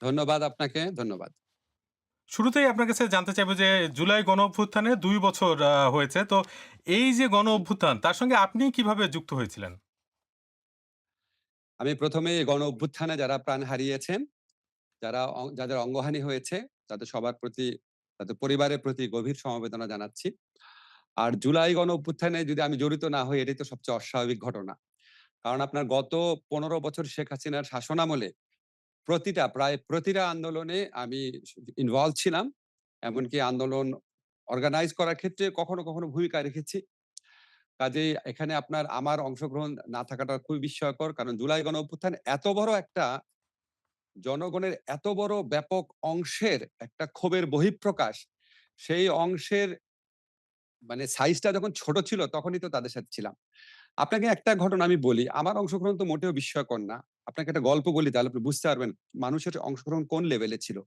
ধন্যবাদ আপনাকে। ধন্যবাদ। শুরুতেই আপনার কাছে জানতে চাইবো যে জুলাই গণঅভ্যুত্থানে ২ বছর হয়েছে। তো এই যে গণঅভ্যুত্থান তার সঙ্গে আপনি কিভাবে যুক্ত হয়েছিলেন? আমি ১ম এই গণ অভ্যুত্থানে যারা প্রাণ হারিয়েছেন, যাদের অঙ্গহানি হয়েছে, তাদের সবার প্রতি, তাদের পরিবারের প্রতি গভীর সমবেদনা জানাচ্ছি। আর জুলাই গণ অভ্যুত্থানে যদি আমি জড়িত না হই, এটাই তো সবচেয়ে অস্বাভাবিক ঘটনা। কারণ আপনার গত ১৫ বছর শেখ হাসিনার শাসনামলে প্রায় প্রতিটা আন্দোলনে আমি ইনভলভ ছিলাম। এমনকি আন্দোলন অর্গানাইজ করার ক্ষেত্রে কখনো, কখনো ভূমিকা রেখেছি। কাজেই এখানে আমার অংশগ্রহণ না থাকাটা খুবই বিস্ময়কর। কারণ জুলাই গণঅভ্যুত্থান এত বড় একটা জনগণের এত বড় ব্যাপক অংশের একটা ক্ষোভের বহিঃপ্রকাশ। সেই অংশের মানে সাইজটা যখন ছোট ছিল তখনই তো তাদের সাথে ছিলাম। আপনাকে একটা ঘটনা আমি বলি। আমার অংশগ্রহণ তো মোটেও বিস্ময়কর না। আপনাকে একটা গল্প বলি তাহলে আপনি বুঝতে পারবেন মানুষের অংশগ্রহণ কোন লেভেলে ছিল।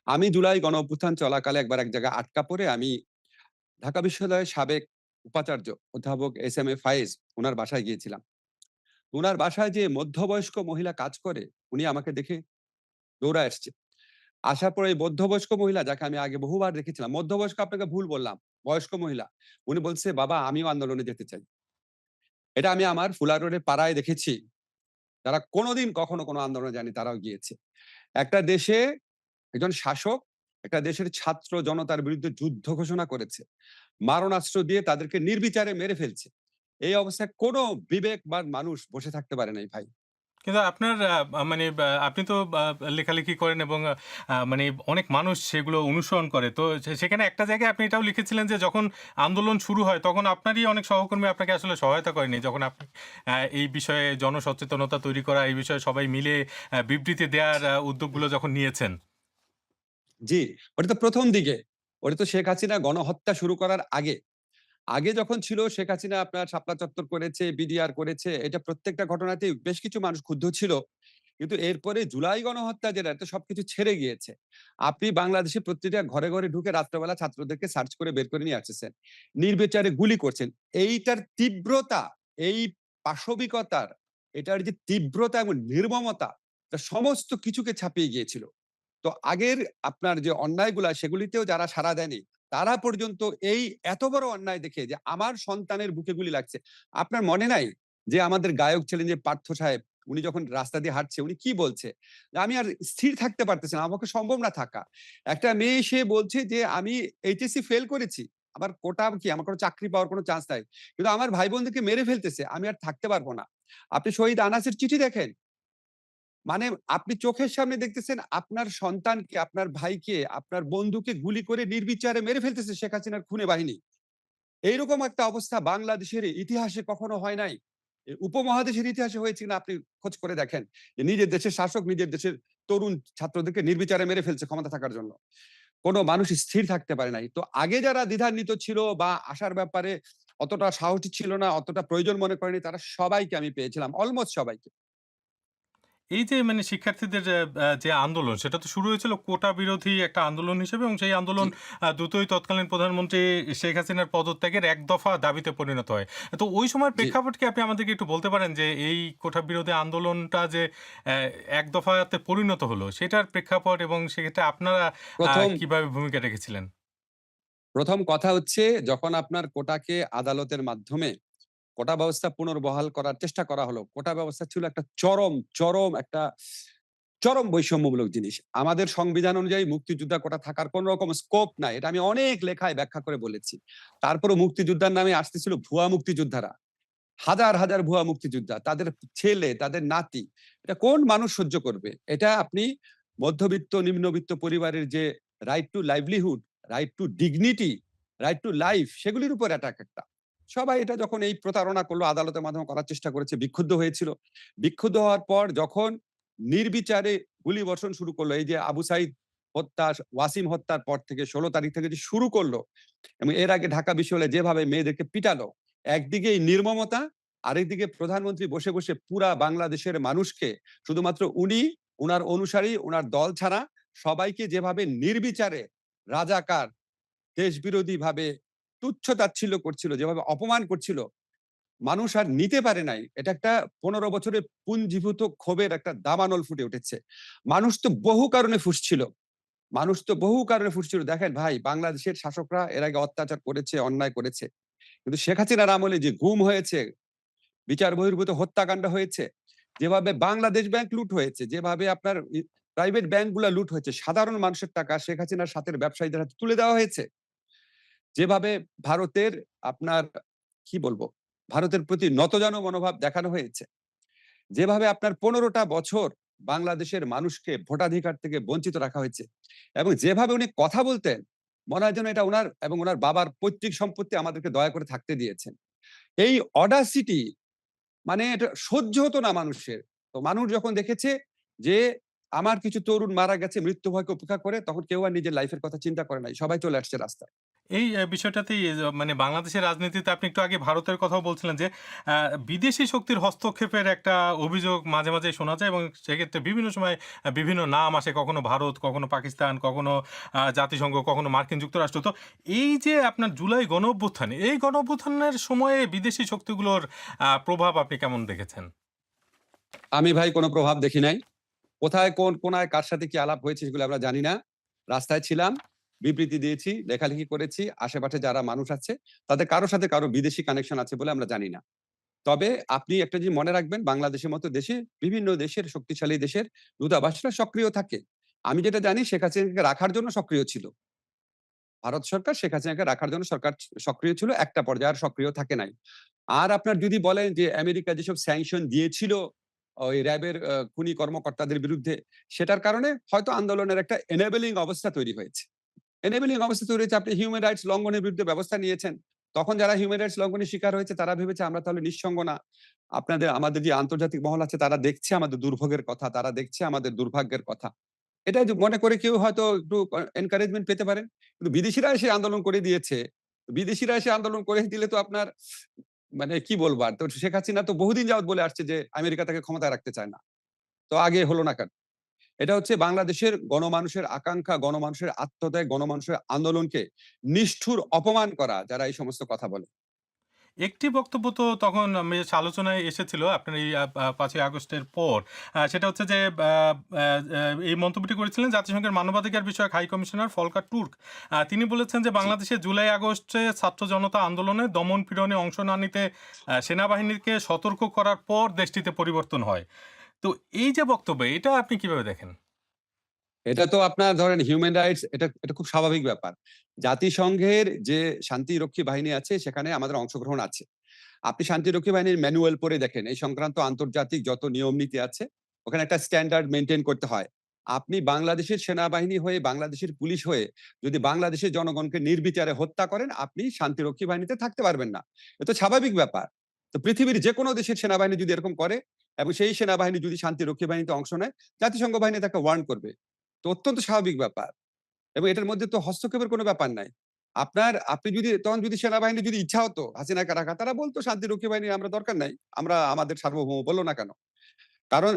আমি জুলাই গণঅভ্যুত্থান চলাকালে একবার এক জায়গায় আটকা পড়ে আমি ঢাকা বিশ্ববিদ্যালয়ের সাবেক উপাচার্য অধ্যাপক এস.এম.এ ফায়েজ উনার বাসায় গিয়েছিলাম। উনার বাসায় যে মধ্যবয়স্ক মহিলা কাজ করে, উনি আমাকে দেখে দৌড়ায় আসছে। আসার পরে এই মধ্যবয়স্ক মহিলা যাকে আমি আগে বহুবার দেখেছিলাম, মধ্যবয়স্ক আপনাকে ভুল বললাম, বয়স্ক মহিলা। উনি বলছে, "বাবা আমিও আন্দোলনে যেতে চাই।" এটা আমি আমার ফুলার রোডের পাড়ায় দেখেছি। যারা কোনদিন কখনো কোনো আন্দোলনে যায়নি তারাও গিয়েছে। একটা দেশে একজন শাসক একটা দেশের ছাত্র জনতার বিরুদ্ধে যুদ্ধ ঘোষণা করেছে। মারণাস্ত্র দিয়ে তাদেরকে নির্বিচারে মেরে ফেলছে। এই অবস্থায় কোনো বিবেকবান মানুষ বসে থাকতে পারে নাই ভাই। কিন্তু আপনার মানে আপনি তো লেখালেখি করেন এবং মানে অনেক মানুষ সেগুলো অনুসরণ করে। তো সেখানে একটা জায়গায় আপনি এটাও লিখেছিলেন যে যখন আন্দোলন শুরু হয় তখন আপনারই অনেক সহকর্মী আপনাকে আসলে সহায়তা করেনি। যখন আপনি এই বিষয়ে জনসচেতনতা তৈরি করা, এই বিষয়ে সবাই মিলে বিবৃতি দেওয়ার উদ্যোগগুলো যখন নিয়েছেন। জি, ওটা তো ১ম দিকে। ওটা তো শেখ হাসিনা গণহত্যা শুরু করার আগে। আগে যখন ছিল শেখ হাসিনা আপনার শাপলা চত্বর করেছে, বিডিআর করেছে। এটা প্রত্যেকটা ঘটনাতেই বেশ কিছু মানুষ ক্ষুব্ধ ছিল। কিন্তু এরপরে জুলাই গণহত্যা যেটা এটা সবকিছু ছেড়ে গিয়েছে। আপনি বাংলাদেশে প্রতিটা ঘরে, ঘরে ঢুকে রাত্রেবেলা ছাত্রদেরকে সার্চ করে বের করে নিয়ে আসতেছেন। নির্বিচারে গুলি করছেন। এইটার তীব্রতা, এই পাশবিকতার, এটার যে তীব্রতা এবং নির্মমতা, তা সমস্ত কিছুকে ছাপিয়ে গিয়েছিল। তো আগের আপনার যে অন্যায়গুলা সেগুলিতেও যারা সাড়া দেয়নি, তারা পর্যন্ত এই এত বড় অন্যায় দেখে যে আমার সন্তানের বুকে গুলি লাগছে। আপনার মনে নাই যে আমাদের গায়ক ছিলেন যে পার্থ সাহেব, উনি যখন রাস্তা দিয়ে হাঁটছে উনি কি বলছে? যে, "আমি আর স্থির থাকতে পারতেছি না। আমার পক্ষে সম্ভব না থাকা।" একটা মেয়ে সে বলছে যে, "আমি এইচএসসি ফেল করেছি। আমার কোটা কি? আমার কোনো চাকরি পাওয়ার কোনো চান্স নাই। কিন্তু আমার ভাই-বোনদেরকে মেরে ফেলতেছে। আমি আর থাকতে পারব না।" আপনি শহীদ আনাসের চিঠি দেখেন। মানে আপনি চোখের সামনে দেখতেছেন আপনার সন্তানকে, আপনার ভাইকে, আপনার বন্ধুকে গুলি করে নির্বিচারে মেরে ফেলতেছে শেখ হাসিনার খুনে বাহিনী। এইরকম একটা অবস্থা বাংলাদেশের ইতিহাসে কখনো হয় নাই। উপমহাদেশের ইতিহাসে হয়েছে কিনা আপনি খোঁজ করে দেখেন। যে নিজের দেশের শাসক নিজের দেশের তরুণ ছাত্রদেরকে নির্বিচারে মেরে ফেলছে ক্ষমতা থাকার জন্য। কোন মানুষ স্থির থাকতে পারে নাই। তো আগে যারা দ্বিধান্বিত ছিল বা আসার ব্যাপারে অতটা সাহসী ছিল না, অতটা প্রয়োজন মনে করেনি তারা সবাইকে আমি পেয়েছিলাম। অলমোস্ট সবাইকে। এই যে মানে শিক্ষার্থীদের যে আন্দোলন সেটা তো শুরু হয়েছিল কোটা বিরোধী একটা আন্দোলন হিসেবে এবং সেই জি, আন্দোলন দ্রুতই তৎকালীন প্রধানমন্ত্রী শেখ হাসিনার পদত্যাগের এক দফা দাবিতে পরিণত হয়। তো ওই সময়ের জি। প্রেক্ষাপট কি আপনি আমাদেরকে একটু বলতে পারেন যে এই কোটা বিরোধী আন্দোলনটা যে অ্যা এক দফাতে পরিণত হলো সেটার প্রেক্ষাপট এবং সেক্ষেত্রে আপনারা ১ম কিভাবে ভূমিকা রেখেছিলেন? ১ম কথা হচ্ছে যখন আপনার কোটাকে আদালতের মাধ্যমে কোটা ব্যবস্থা পুনর্বহাল করার চেষ্টা করা হলো। কোটা ব্যবস্থা ছিল একটা চরম বৈষম্যমূলক জিনিস। আমাদের সংবিধান অনুযায়ী মুক্তিযোদ্ধা কোটা থাকার কোন রকম স্কোপ নাই। এটা আমি অনেক লেখায় ব্যাখ্যা করে বলেছি। তারপরেও মুক্তিযোদ্ধার নামে আসতেছিল ভুয়া মুক্তিযোদ্ধারা। হাজার, হাজার ভুয়া মুক্তিযোদ্ধা। তাদের ছেলে, তাদের নাতি। এটা কোন মানুষ সহ্য করবে? এটা আপনি মধ্যবিত্ত, নিম্নবিত্ত পরিবারের যে right two livelihood, right two dignity, right to life সেগুলির উপর অ্যাটাক একটা। সবাই এটা যখন এই প্রতারণা করলো, আদালতের মাধ্যমে করার চেষ্টা করেছে, বিক্ষুব্ধ হয়েছিল। বিক্ষুব্ধ হওয়ার পর যখন নির্বিচারে গুলিবর্ষণ শুরু করলো, এই যে আবু সাইদ হত্যা, ওয়াসিম হত্যার পর থেকে ১৬ তারিখ থেকে যে শুরু করলো এবং এর আগে ঢাকা বিশ্ববিদ্যালয়ে যেভাবে মেয়েদেরকে পিটালো, একদিকে এই নির্মমতা, আরেকদিকে প্রধানমন্ত্রী বসে, বসে পুরা বাংলাদেশের মানুষকে শুধুমাত্র উনি, উনার অনুসারী, উনার দল ছাড়া সবাইকে যেভাবে নির্বিচারে রাজাকার, দেশবিরোধী ভাবে তুচ্ছ-তাচ্ছিল্য করছিল, যেভাবে অপমান করছিল, মানুষ আর নিতে পারে নাই। এটা একটা ১৫ বছরের পুঞ্জীভূত ক্ষোভের একটা দাবানল ফুটে উঠেছে। মানুষ তো বহু কারণে ফুঁসছিল। মানুষ তো বহু কারণে ফুঁসছিল। দেখেন ভাই, বাংলাদেশের শাসকরা এর আগে অত্যাচার করেছে, অন্যায় করেছে। কিন্তু শেখ হাসিনার আমলে যে গুম হয়েছে, বিচার বহির্ভূত হত্যাকাণ্ড হয়েছে, যেভাবে বাংলাদেশ ব্যাংক লুট হয়েছে, যেভাবে আপনার প্রাইভেট ব্যাংকগুলা লুট হয়েছে, সাধারণ মানুষের টাকা শেখ হাসিনার সাথের ব্যবসায়ীদের হাতে তুলে দেওয়া হয়েছে। যেভাবে ভারতের আপনার কি বলবো? ভারতের প্রতি নতজানু মনোভাব দেখানো হয়েছে। যেভাবে আপনার ১৫ টা বছর বাংলাদেশের মানুষকে ভোটাধিকার থেকে বঞ্চিত রাখা হয়েছে এবং যেভাবে উনি কথা বলতেন, মনে হয় যেন এটা উনার এবং উনার বাবার পৈতৃক সম্পত্তি, আমাদেরকে দয়া করে থাকতে দিয়েছেন। এই অডাসিটি মানে এটা সহ্য হতো না মানুষের। তো মানুষ যখন দেখেছে যে আমার কিছু তরুণ মারা গেছে মৃত্যু ভয়কে উপেক্ষা করে, তখন কেউ আর নিজের লাইফের কথা চিন্তা করে নাই। সবাই চলে আসছে রাস্তায়। এই বিষয়টাতেই মানে বাংলাদেশের রাজনীতিতে আপনি একটু আগে ভারতের কথাও বলছিলেন যে আ বিদেশি শক্তির হস্তক্ষেপের একটা অভিযোগ মাঝে, মাঝেই শোনা যায় এবং সেক্ষেত্রে বিভিন্ন সময় বিভিন্ন নাম আসে। কখনো ভারত, কখনো পাকিস্তান, কখনো জাতিসংঘ, কখনো মার্কিন যুক্তরাষ্ট্র। তো এই যে আপনার জুলাই গণঅভ্যুত্থান, এই গণঅভ্যুত্থানের সময়ে বিদেশি শক্তিগুলোর প্রভাব আপনি কেমন দেখেছেন? আমি ভাই কোন প্রভাব দেখি নাই। কোথায় কোন কোনায় কার সাথে কি আলাপ হয়েছে সেগুলো আমরা জানি না। রাস্তায় ছিলাম, বিবৃতি দিয়েছি, লেখালেখি করেছি। আশেপাশে যারা মানুষ আছে তাদের কারো সাথে কারো বিদেশি কানেকশন আছে বলে আমরা জানি না। তবে আপনি একটা জিনিস মনে রাখবেন, বাংলাদেশের মতো দেশে বিভিন্ন দেশের শক্তিশালী দেশের দূতাবাসরা সক্রিয় থাকে। আমি যেটা জানি শেখ হাসিনাকে রাখার জন্য সক্রিয় ছিল। ভারত সরকার শেখ হাসিনাকে রাখার জন্য সক্রিয় ছিল। একটা পর্যায়ে আর সক্রিয় থাকে নাই। আর আপনার যদি বলেন যে আমেরিকা যেসব স্যাংশন দিয়েছিল ওই র‍্যাবের খুনি কর্মকর্তাদের বিরুদ্ধে, সেটার কারণে হয়তো আন্দোলনের একটা এনেবলিং অবস্থা তৈরি হয়েছে। এনেবলিং অবস্থা তৈরি হয়েছে, আপনি হিউম্যান রাইটস লঙ্ঘনের বিরুদ্ধে ব্যবস্থা নিয়েছেন। তখন যারা হিউম্যান রাইটস লঙ্ঘনের শিকার হয়েছে তারা ভেবেছে আমরা তাহলে নিঃসঙ্গ না। আমাদের যে আন্তর্জাতিক মহল আছে তারা দেখছে আমাদের দুর্ভোগের কথা, তারা দেখছে আমাদের দুর্ভাগ্যের কথা। এটা যে মনে করে কেউ হয়তো একটু এনকারেজমেন্ট পেতে পারেন। কিন্তু বিদেশিরা এসে আন্দোলন করে দিয়েছে। বিদেশিরা এসে আন্দোলন করে দিলে তো আপনার মানে কি বলবো আর? তো শেখ হাসিনা তো বহুদিন যাবৎ বলে আসছে যে আমেরিকা তাকে ক্ষমতায় রাখতে চায় না। তো আগে হলো না কেন? এটা হচ্ছে বাংলাদেশের গণমানুষের আকাঙ্ক্ষা, গণমানুষের আত্মত্যাগ, গণমানুষের আন্দোলনকে নিষ্ঠুর অপমান করা যারা এই সমস্ত কথা বলে। একটি বক্তব্য তো তখন বেশ আলোচনায় এসেছিল আপনার এই ৫ই আগস্টের পর। সেটা হচ্ছে যে আ আ আ এই মন্তব্যটি করেছিলেন জাতিসংঘের মানবাধিকার বিষয়ক হাই কমিশনার ফলকার টুর্ক। তিনি বলেছেন যে জি। বাংলাদেশে জুলাই আগস্টে ছাত্র জনতা আন্দোলনে দমন-পীড়নে অংশ না নিতে সেনাবাহিনীকে সতর্ক করার পর দেশটিতে পরিবর্তন হয়। তো এই যে বক্তব্য, এটা আপনি কিভাবে দেখেন? এটা তো আপনার ধরেন হিউম্যান রাইটস, এটা খুব স্বাভাবিক ব্যাপার। জাতিসংঘের যে শান্তিরক্ষী বাহিনী আছে সেখানে আমাদের অংশগ্রহণ আছে। আপনি শান্তিরক্ষী বাহিনীর ম্যানুয়াল পড়ে দেখেন। এই সংক্রান্ত আন্তর্জাতিক যত নিয়ম নীতি আছে, ওখানে একটা স্ট্যান্ডার্ড মেইনটেইন করতে হয়। আপনি বাংলাদেশের সেনাবাহিনী হয়ে, বাংলাদেশের পুলিশ হয়ে যদি বাংলাদেশের জনগণকে নির্বিচারে হত্যা করেন, আপনি শান্তিরক্ষী বাহিনীতে থাকতে পারবেন না। এ তো স্বাভাবিক ব্যাপার। তো পৃথিবীর যেকোনো দেশের সেনাবাহিনী যদি এরকম করে এবং সেই সেনাবাহিনী যদি শান্তিরক্ষী বাহিনীতে অংশ নেয়, জাতিসংঘ বাহিনী তাকে ওয়ার্ন করবে। তো অত্যন্ত স্বাভাবিক ব্যাপার। এবং এটার মধ্যে তো হস্তক্ষেপের কোনো ব্যাপার নাই। আপনি যদি তখন যদি সেনাবাহিনী যদি ইচ্ছা হতো হাসিনাকে রাখা, তারা বলতো শান্তিরক্ষী বাহিনী আমরা দরকার নাই। আমরা আমাদের সার্বভৌম বলল না কেন? কারণ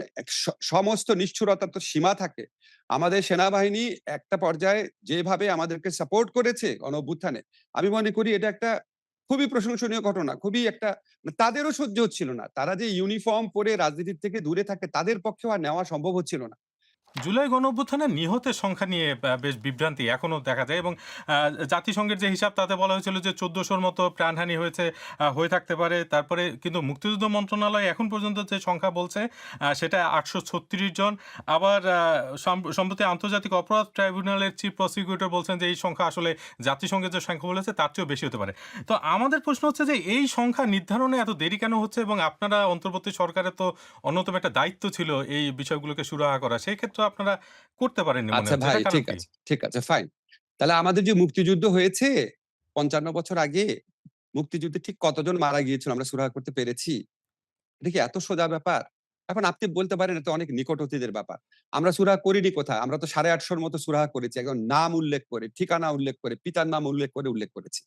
সমস্ত নিষ্ঠুরতার তো সীমা থাকে। আমাদের সেনাবাহিনী একটা পর্যায়ে যেভাবে আমাদেরকে সাপোর্ট করেছে গণঅভ্যুত্থানে, আমি মনে করি এটা একটা খুবই প্রশংসনীয় ঘটনা। খুবই একটা তাদেরও সহ্য হচ্ছিল না। তারা যে ইউনিফর্ম পরে রাজনীতির থেকে দূরে থাকে তাদের পক্ষেও আর নেওয়া সম্ভব হচ্ছিল না। জুলাই গণঅভ্যুত্থানে নিহতের সংখ্যা নিয়ে বেশ বিভ্রান্তি এখনো দেখা যায় এবং আ জাতিসংঘের যে হিসাব তাতে বলা হয়েছিল যে ১৪০০ র মতো প্রাণহানি হয়েছে, হয়ে থাকতে পারে। তারপরে কিন্তু মুক্তিযুদ্ধ মন্ত্রণালয় এখন পর্যন্ত যে সংখ্যা বলছে সেটা ৮৩৬ জন। আবার সম্প্রতি আন্তর্জাতিক অপরাধ ট্রাইব্যুনালের চিফ প্রসিকিউটর বলছেন যে এই সংখ্যা আসলে জাতিসংঘের যে সংখ্যা বলেছে তার চেয়েও বেশি হতে পারে। তো আমাদের প্রশ্ন হচ্ছে যে এই সংখ্যা নির্ধারণে এত দেরি কেন হচ্ছে এবং আপনারা অন্তর্বর্তী সরকারের তো অন্যতম একটা দায়িত্ব ছিল এই বিষয়গুলোকে সুরাহা করা। সেই ক্ষেত্রে আপনারা করতে পারেননি মনে আচ্ছা হচ্ছে। ভাই, এটার কারণ ঠিক কি? আছে, ঠিক আছে, ফাইন। তাহলে আমাদের যে মুক্তিযুদ্ধ হয়েছে ৫৫ বছর আগে, মুক্তিযুদ্ধে ঠিক কতজন মারা গিয়েছিল আমরা সুরাহা করতে পেরেছি? এটা কি এত সোজা ব্যাপার? এখন আপনি বলতে পারেন এটা অনেক নিকট অতীতের ব্যাপার। আমরা সুরাহা করিনি কোথায়? আমরা তো ৮৫০ র মতো সুরাহা করেছি। একদম নাম উল্লেখ করে, ঠিকানা উল্লেখ করে, পিতার নাম উল্লেখ করেছি।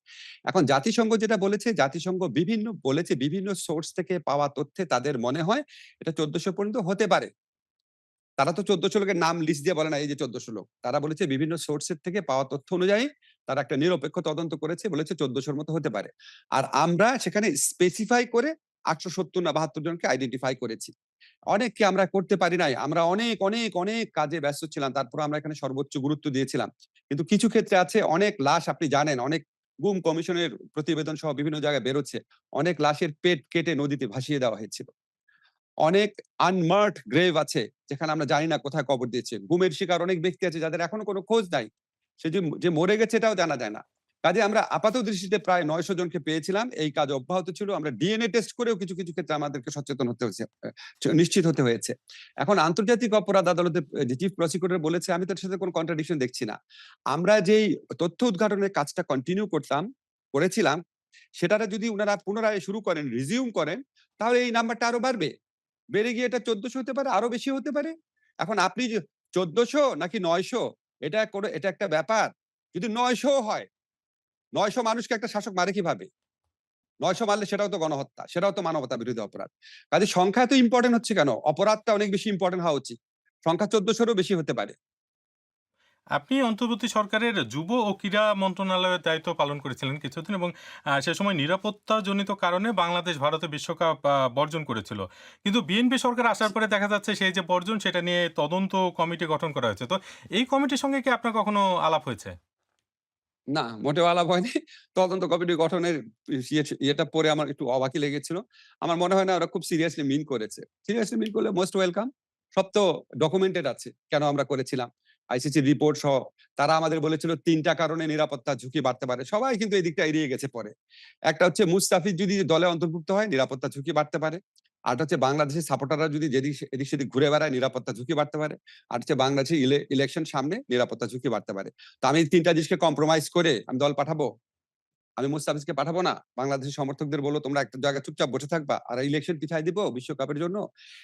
এখন জাতিসংঘ যেটা বলেছে, জাতিসংঘ বিভিন্ন সোর্স থেকে পাওয়া তথ্যে তাদের মনে হয় এটা ১৪০০ পর্যন্ত হতে পারে। তারা তো ১৪০০ লোকের নাম লিস্ট দিয়ে বলে না এই যে ১৪০০ লোক। তারা বলেছে বিভিন্ন সোর্সের থেকে পাওয়া তথ্য অনুযায়ী তারা একটা নিরপেক্ষ তদন্ত করেছে, বলেছে ১৪০০ র মতো হতে পারে। আর আমরা সেখানে স্পেসিফাই করে 870 না 72 জনকে আইডেন্টিফাই করেছি। অনেককে আমরা করতে পারি নাই। আমরা অনেক, অনেক, অনেক কাজে ব্যস্ত ছিলাম। তারপরেও আমরা এখানে সর্বোচ্চ গুরুত্ব দিয়েছিলাম। কিন্তু কিছু ক্ষেত্রে আছে অনেক লাশ আপনি জানেন, অনেক গুম কমিশনের প্রতিবেদন সহ বিভিন্ন জায়গায় বেরোচ্ছে। অনেক লাশের পেট কেটে নদীতে ভাসিয়ে দেওয়া হয়েছিল। অনেক আনমার্কড গ্রেভ আছে যেখানে আমরা জানি না কোথায় কবর দিয়েছে। গুমের শিকার অনেক ব্যক্তি আছে যাদের এখনো কোনো খোঁজ নাই। সে যে মরে গেছে এটাও জানা যায় না। কাজেই আমরা আপাত দৃষ্টিতে প্রায় ৯০০ জনকে পেয়েছিলাম। এই কাজ অব্যাহত ছিল। আমরা ডিএনএ টেস্ট করেও কিছু, কিছু ক্ষেত্রে আমাদেরকে সচেতন হতে হয়েছে। নিশ্চিত হতে হয়েছে। এখন আন্তর্জাতিক অপরাধ আদালতের যে চিফ প্রসিকিউটর বলেছে আমি তো এটার সাথে কোনো কন্ট্রাডিকশন দেখছি না। আমরা যেই তথ্য উদ্ঘাটনের কাজটা কন্টিনিউ করেছিলাম, সেটারে যদি উনারা পুনরায় শুরু করেন, রিজিউম করেন, তাহলে এই নাম্বারটা আরো বাড়বে। বেড়ে গিয়ে এটা ১৪০০ হতে পারে, আরো বেশি হতে পারে। এখন আপনি যে ১৪০০ নাকি ৯০০ এটা একটা ব্যাপার। যদি ৯০০ ও হয়, ৯০০ মানুষকে একটা শাসক মারে কিভাবে? ৯০০ মারলে সেটাও তো গণহত্যা, সেটাও তো মানবতা বিরোধী অপরাধ। কাজেই সংখ্যা এত ইম্পোর্টেন্ট হচ্ছে কেন? অপরাধটা অনেক বেশি ইম্পোর্টেন্ট হওয়া উচিত। সংখ্যা ১৪০০ এরও বেশি হতে পারে। আপনি অন্তর্বর্তী সরকারের যুব ও ক্রীড়া মন্ত্রণালয়ের দায়িত্ব পালন করেছিলেন কিছুদিন এবং সে সময় নিরাপত্তাজনিত কারণে বাংলাদেশ ভারতে বিশ্বকাপ বর্জন করেছিল। কিন্তু বিএনপি সরকার আসার পরে দেখা যাচ্ছে সেই যে বর্জন সেটা নিয়ে তদন্ত কমিটি গঠন করা হয়েছে। তো এই কমিটির সঙ্গে কি আপনার কখনো আলাপ হয়েছে? না, মোটেও আলাপ হয়নি। তদন্ত কমিটি গঠনের ইয়েটা পড়ে আমার একটু অবাকই লেগেছিল। আমার মনে হয় না ওরা খুব সিরিয়াসলি মিন করেছে। সিরিয়াসলি মিন করলে মোস্ট ওয়েলকাম। সব তো ডকুমেন্টেড আছে। কেন আমরা করেছিলাম। আইসিসির রিপোর্ট সহ তারা আমাদের বলেছিল ৩ টা কারণে নিরাপত্তার ঝুঁকি বাড়তে পারে। সবাই কিন্তু এই দিকটা এড়িয়ে গেছে পরে। একটা হচ্ছে মুস্তাফিজ যদি দলে অন্তর্ভুক্ত হয় নিরাপত্তার ঝুঁকি বাড়তে পারে। আরেকটা হচ্ছে বাংলাদেশের সাপোর্টাররা যদি এদিক সেদিক ঘুরে বেড়ায় নিরাপত্তার ঝুঁকি বাড়তে পারে। আর হচ্ছে বাংলাদেশের ইলেকশন সামনে নিরাপত্তার ঝুঁকি বাড়তে পারে। তো আমি ৩ টা জিনিসকে কম্প্রোমাইজ করে আমি দল পাঠাবো? আমি মুস্তাফিজকে পাঠাবো না? বাংলাদেশের সমর্থকদের বলবো তোমরা একটা জায়গায় চুপচাপ বসে থাকবা। আর ইলেকশন পিছায় দিব বিশ্বকাপের জন্য।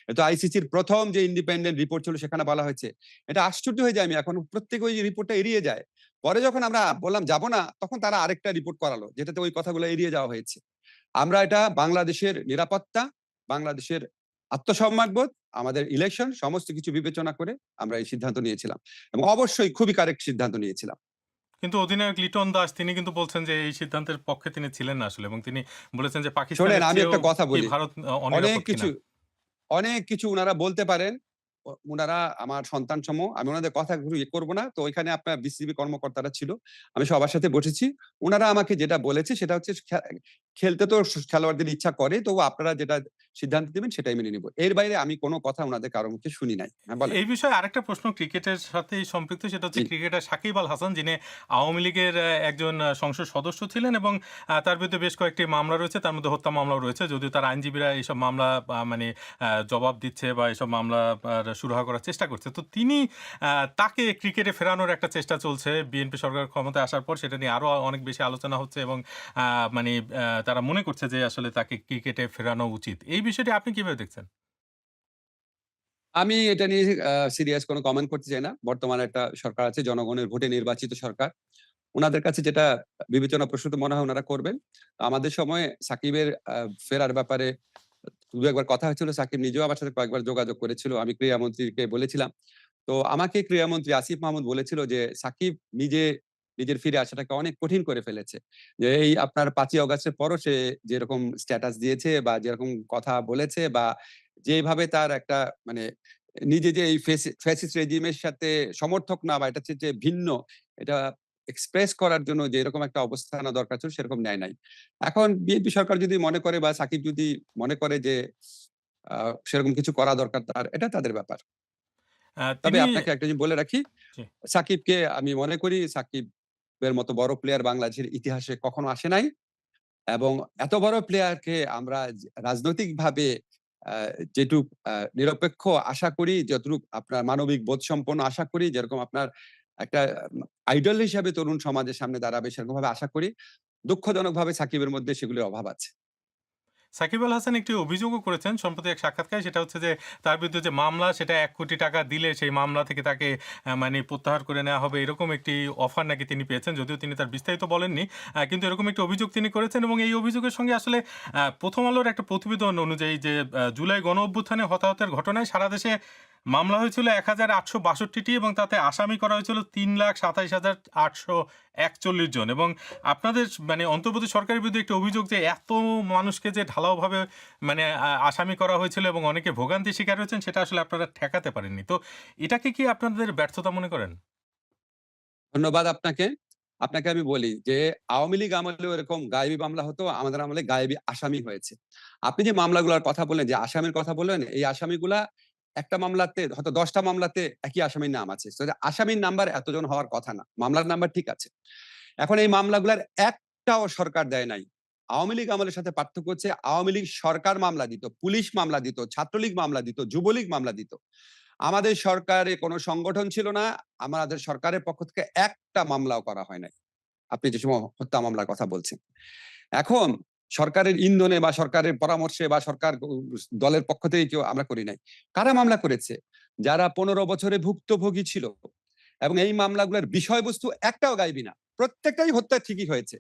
এটা আইসিসির ১ম যে ইন্ডিপেন্ডেন্ট রিপোর্ট ছিল সেখানে বলা হয়েছে। এটা আশ্চর্য হয়ে যাই আমি এখন প্রত্যেকে ওই রিপোর্টটা এড়িয়ে যায়। পরে যখন আমরা বললাম যাব না তখন তারা আরেকটা রিপোর্ট করালো যেটাতে ওই কথাগুলো এড়িয়ে যাওয়া হয়েছে। আমরা এটা বাংলাদেশের নিরাপত্তা, বাংলাদেশের আত্মসম্মানবোধ, আমাদের ইলেকশন সমস্ত কিছু বিবেচনা করে আমরা এই সিদ্ধান্ত নিয়েছিলাম। এবং অবশ্যই খুবই কারেক্ট সিদ্ধান্ত নিয়েছিলাম। কিন্তু অধিনায়ক লিটন দাস তিনি কিন্তু বলছেন যে এই সিদ্ধান্তের পক্ষে তিনি ছিলেন না আসলে এবং তিনি বলেছেন যে শোনেন পাকিস্তানের আমি চেয়েও একটা কথা কি বলি। ভারত অনেক অনিরাপদ কিনা? কিছু অনেক কিছু উনারা বলতে পারেন। উনারা আমার সন্তান সম। আমি উনাদের কথা ইয়ে করব না। তো ওইখানে আপনার বিসিবি কর্মকর্তারা ছিল। আমি সবার সাথে বসেছি। উনারা আমাকে যেটা বলেছে সেটা হচ্ছে খেলতে তো খেলোয়াড়দের ইচ্ছা করে। তবু আপনারা যেটা সিদ্ধান্ত দিবেন সেটাই মেনে নিব। এর বাইরে আমি কোন কথা উনাদের কারো মুখে শুনি নাই। হ্যাঁ, বলেন। এই বিষয়ে আরেকটা প্রশ্ন ক্রিকেটের সাথেই সম্পৃক্ত সেটা হচ্ছে জি। ক্রিকেটার সাকিব আল হাসান যিনি আওয়ামী লীগের একজন সংসদ সদস্য ছিলেন এবং তার বিরুদ্ধে বেশ কয়েকটি মামলা রয়েছে তার মধ্যে হত্যা মামলাও রয়েছে যদিও তার আইনজীবীরা এইসব মামলা মানে জবাব দিচ্ছে বা এইসব মামলা সুরাহা করার চেষ্টা করছে তো তিনি তাকে ক্রিকেটে ফেরানোর একটা চেষ্টা চলছে বিএনপি সরকার ক্ষমতায় আসার পর সেটা নিয়ে আরো অনেক বেশি আলোচনা হচ্ছে এবং মানে তারা মনে করছে যে আসলে তাকে ক্রিকেটে ফেরানো উচিত এই বিষয়টি আপনি কিভাবে দেখছেন? আমি এটা নিয়ে সিরিয়াস কোনো কমেন্ট করতে চাই না। বর্তমানে একটা সরকার আছে জনগণের ভোটে নির্বাচিত সরকার। উনাদের কাছে যেটা বিবেচনা প্রসূত মনে হয় উনারা করবেন। আমাদের সময়ে সাকিবের ফেরার ব্যাপারে ২ একবার কথা হয়েছিল। সাকিব নিজেও আমার সাথে কয়েকবার যোগাযোগ করেছিল। আমি ক্রীড়ামন্ত্রীকে বলেছিলাম। তো আমাকে ক্রীড়ামন্ত্রী আসিফ মাহমুদ বলেছিল যে, "সাকিব নিজের ফিরে আসাটাকে অনেক কঠিন করে ফেলেছে।" যে এই আপনার ৫ই অগাস্টের পরও সে যেরকম স্ট্যাটাস দিয়েছে বা যেরকম কথা বলেছে বা যেভাবে তার একটা মানে নিজে যে এই ফ্যাসিস্ট রেজিমের সাথে সমর্থক না বা এটা হচ্ছে যে ভিন্ন, এটা এক্সপ্রেস করার জন্য যে এরকম একটা অবস্থান নেওয়া দরকার ছিল সেরকম নেয় নাই। এখন বিএনপি সরকার যদি মনে করে বা সাকিব যদি মনে করে যে আ সেরকম কিছু করা দরকার তার, এটা তাদের ব্যাপার। তবে তিনি আপনাকে একটা জিনিস বলে রাখি, জি। সাকিবকে আমি মনে করি সাকিবের মতো বড় প্লেয়ার বাংলাদেশের ইতিহাসে কখনো আসে নাই এবং এত বড় প্লেয়ারকে আমরা রাজনৈতিকভাবে আ যেটুক নিরপেক্ষ আশা করি, যতটুক আপনার মানবিক বোধসম্পন্ন আশা করি, যেরকম আপনার একটা আইডল হিসাবে তরুণ সমাজের সামনে দাঁড়াবে সেরকমভাবে আশা করি। দুঃখজনকভাবে সাকিবের মধ্যে সেগুলির অভাব আছে। সাকিব আল হাসান একটি অভিযোগও করেছেন সম্প্রতি এক সাক্ষাৎকারে সেটা হচ্ছে যে তার বিরুদ্ধে যে মামলা সেটা ১,০০,০০,০০০ টাকা দিলে সেই মামলা থেকে তাকে মানে প্রত্যাহার করে নেওয়া হবে এরকম একটি অফার নাকি তিনি পেয়েছেন যদিও তিনি তার বিস্তারিত বলেননি কিন্তু এরকম একটি অভিযোগ তিনি করেছেন এবং এই অভিযোগের সঙ্গে আসলে প্রথম আলোর একটা প্রতিবেদন অনুযায়ী যে জুলাই গণ অভ্যুত্থানে হতাহতের ঘটনায় সারা দেশে মামলা হয়েছিল ১,৮৬২টি এবং তাতে আসামি করা হয়েছিল ৩,২৭,৮৪১ জন এবং আপনাদের মানে অন্তর্বর্তী সরকারের বিরুদ্ধে একটি অভিযোগ যে এত মানুষকে যে ঢালাওভাবে মানে আসামি করা হয়েছিল এবং অনেকে ভোগান্তির শিকার হয়েছেন সেটা আসলে আপনারা ঠেকাতে পারেননি। তো এটাকে কি আপনাদের ব্যর্থতা মনে করেন? ধন্যবাদ আপনাকে। আপনাকে আমি বলি যে আওয়ামী লীগ আমলেও এরকম গায়েবী মামলা হতো, আমাদের আমলে গায়েবী আসামি হয়েছে। আপনি যে মামলাগুলার কথা বললেন, যে আসামির কথা বললেন, এই আসামিগুলা একটা মামলাতে হয়তো ১০ টা মামলাতে একই আসামির নাম আছে। সো আসামির নাম্বার এতজন হওয়ার কথা না। মামলার নাম্বার ঠিক আছে। এখন এই মামলাগুলার একটাও সরকার দেয় নাই। আওয়ামী লীগ আমলের সাথে পার্থক্য হচ্ছে আওয়ামী লীগ সরকার মামলা দিত, পুলিশ মামলা দিত, ছাত্রলীগ মামলা দিত, যুবলীগ মামলা দিত। আমাদের সরকারে কোনো সংগঠন ছিল না। আমাদের সরকারের পক্ষ থেকে একটা মামলাও করা হয় নাই। আপনি যে সময় হত্যা মামলার কথা বলছেন। এখন সরকারের ইন্ধনে বা সরকারের পরামর্শে বা সরকার দলের পক্ষ থেকে কেউ আমরা করি নাই। কারা মামলা করেছে? যারা ১৫ বছরে ভুক্তভোগী ছিল এবং এই মামলাগুলোর বিষয়বস্তু একটাও গায়বী না। প্রত্যেকটাই হত্যা ঠিকই হয়েছে।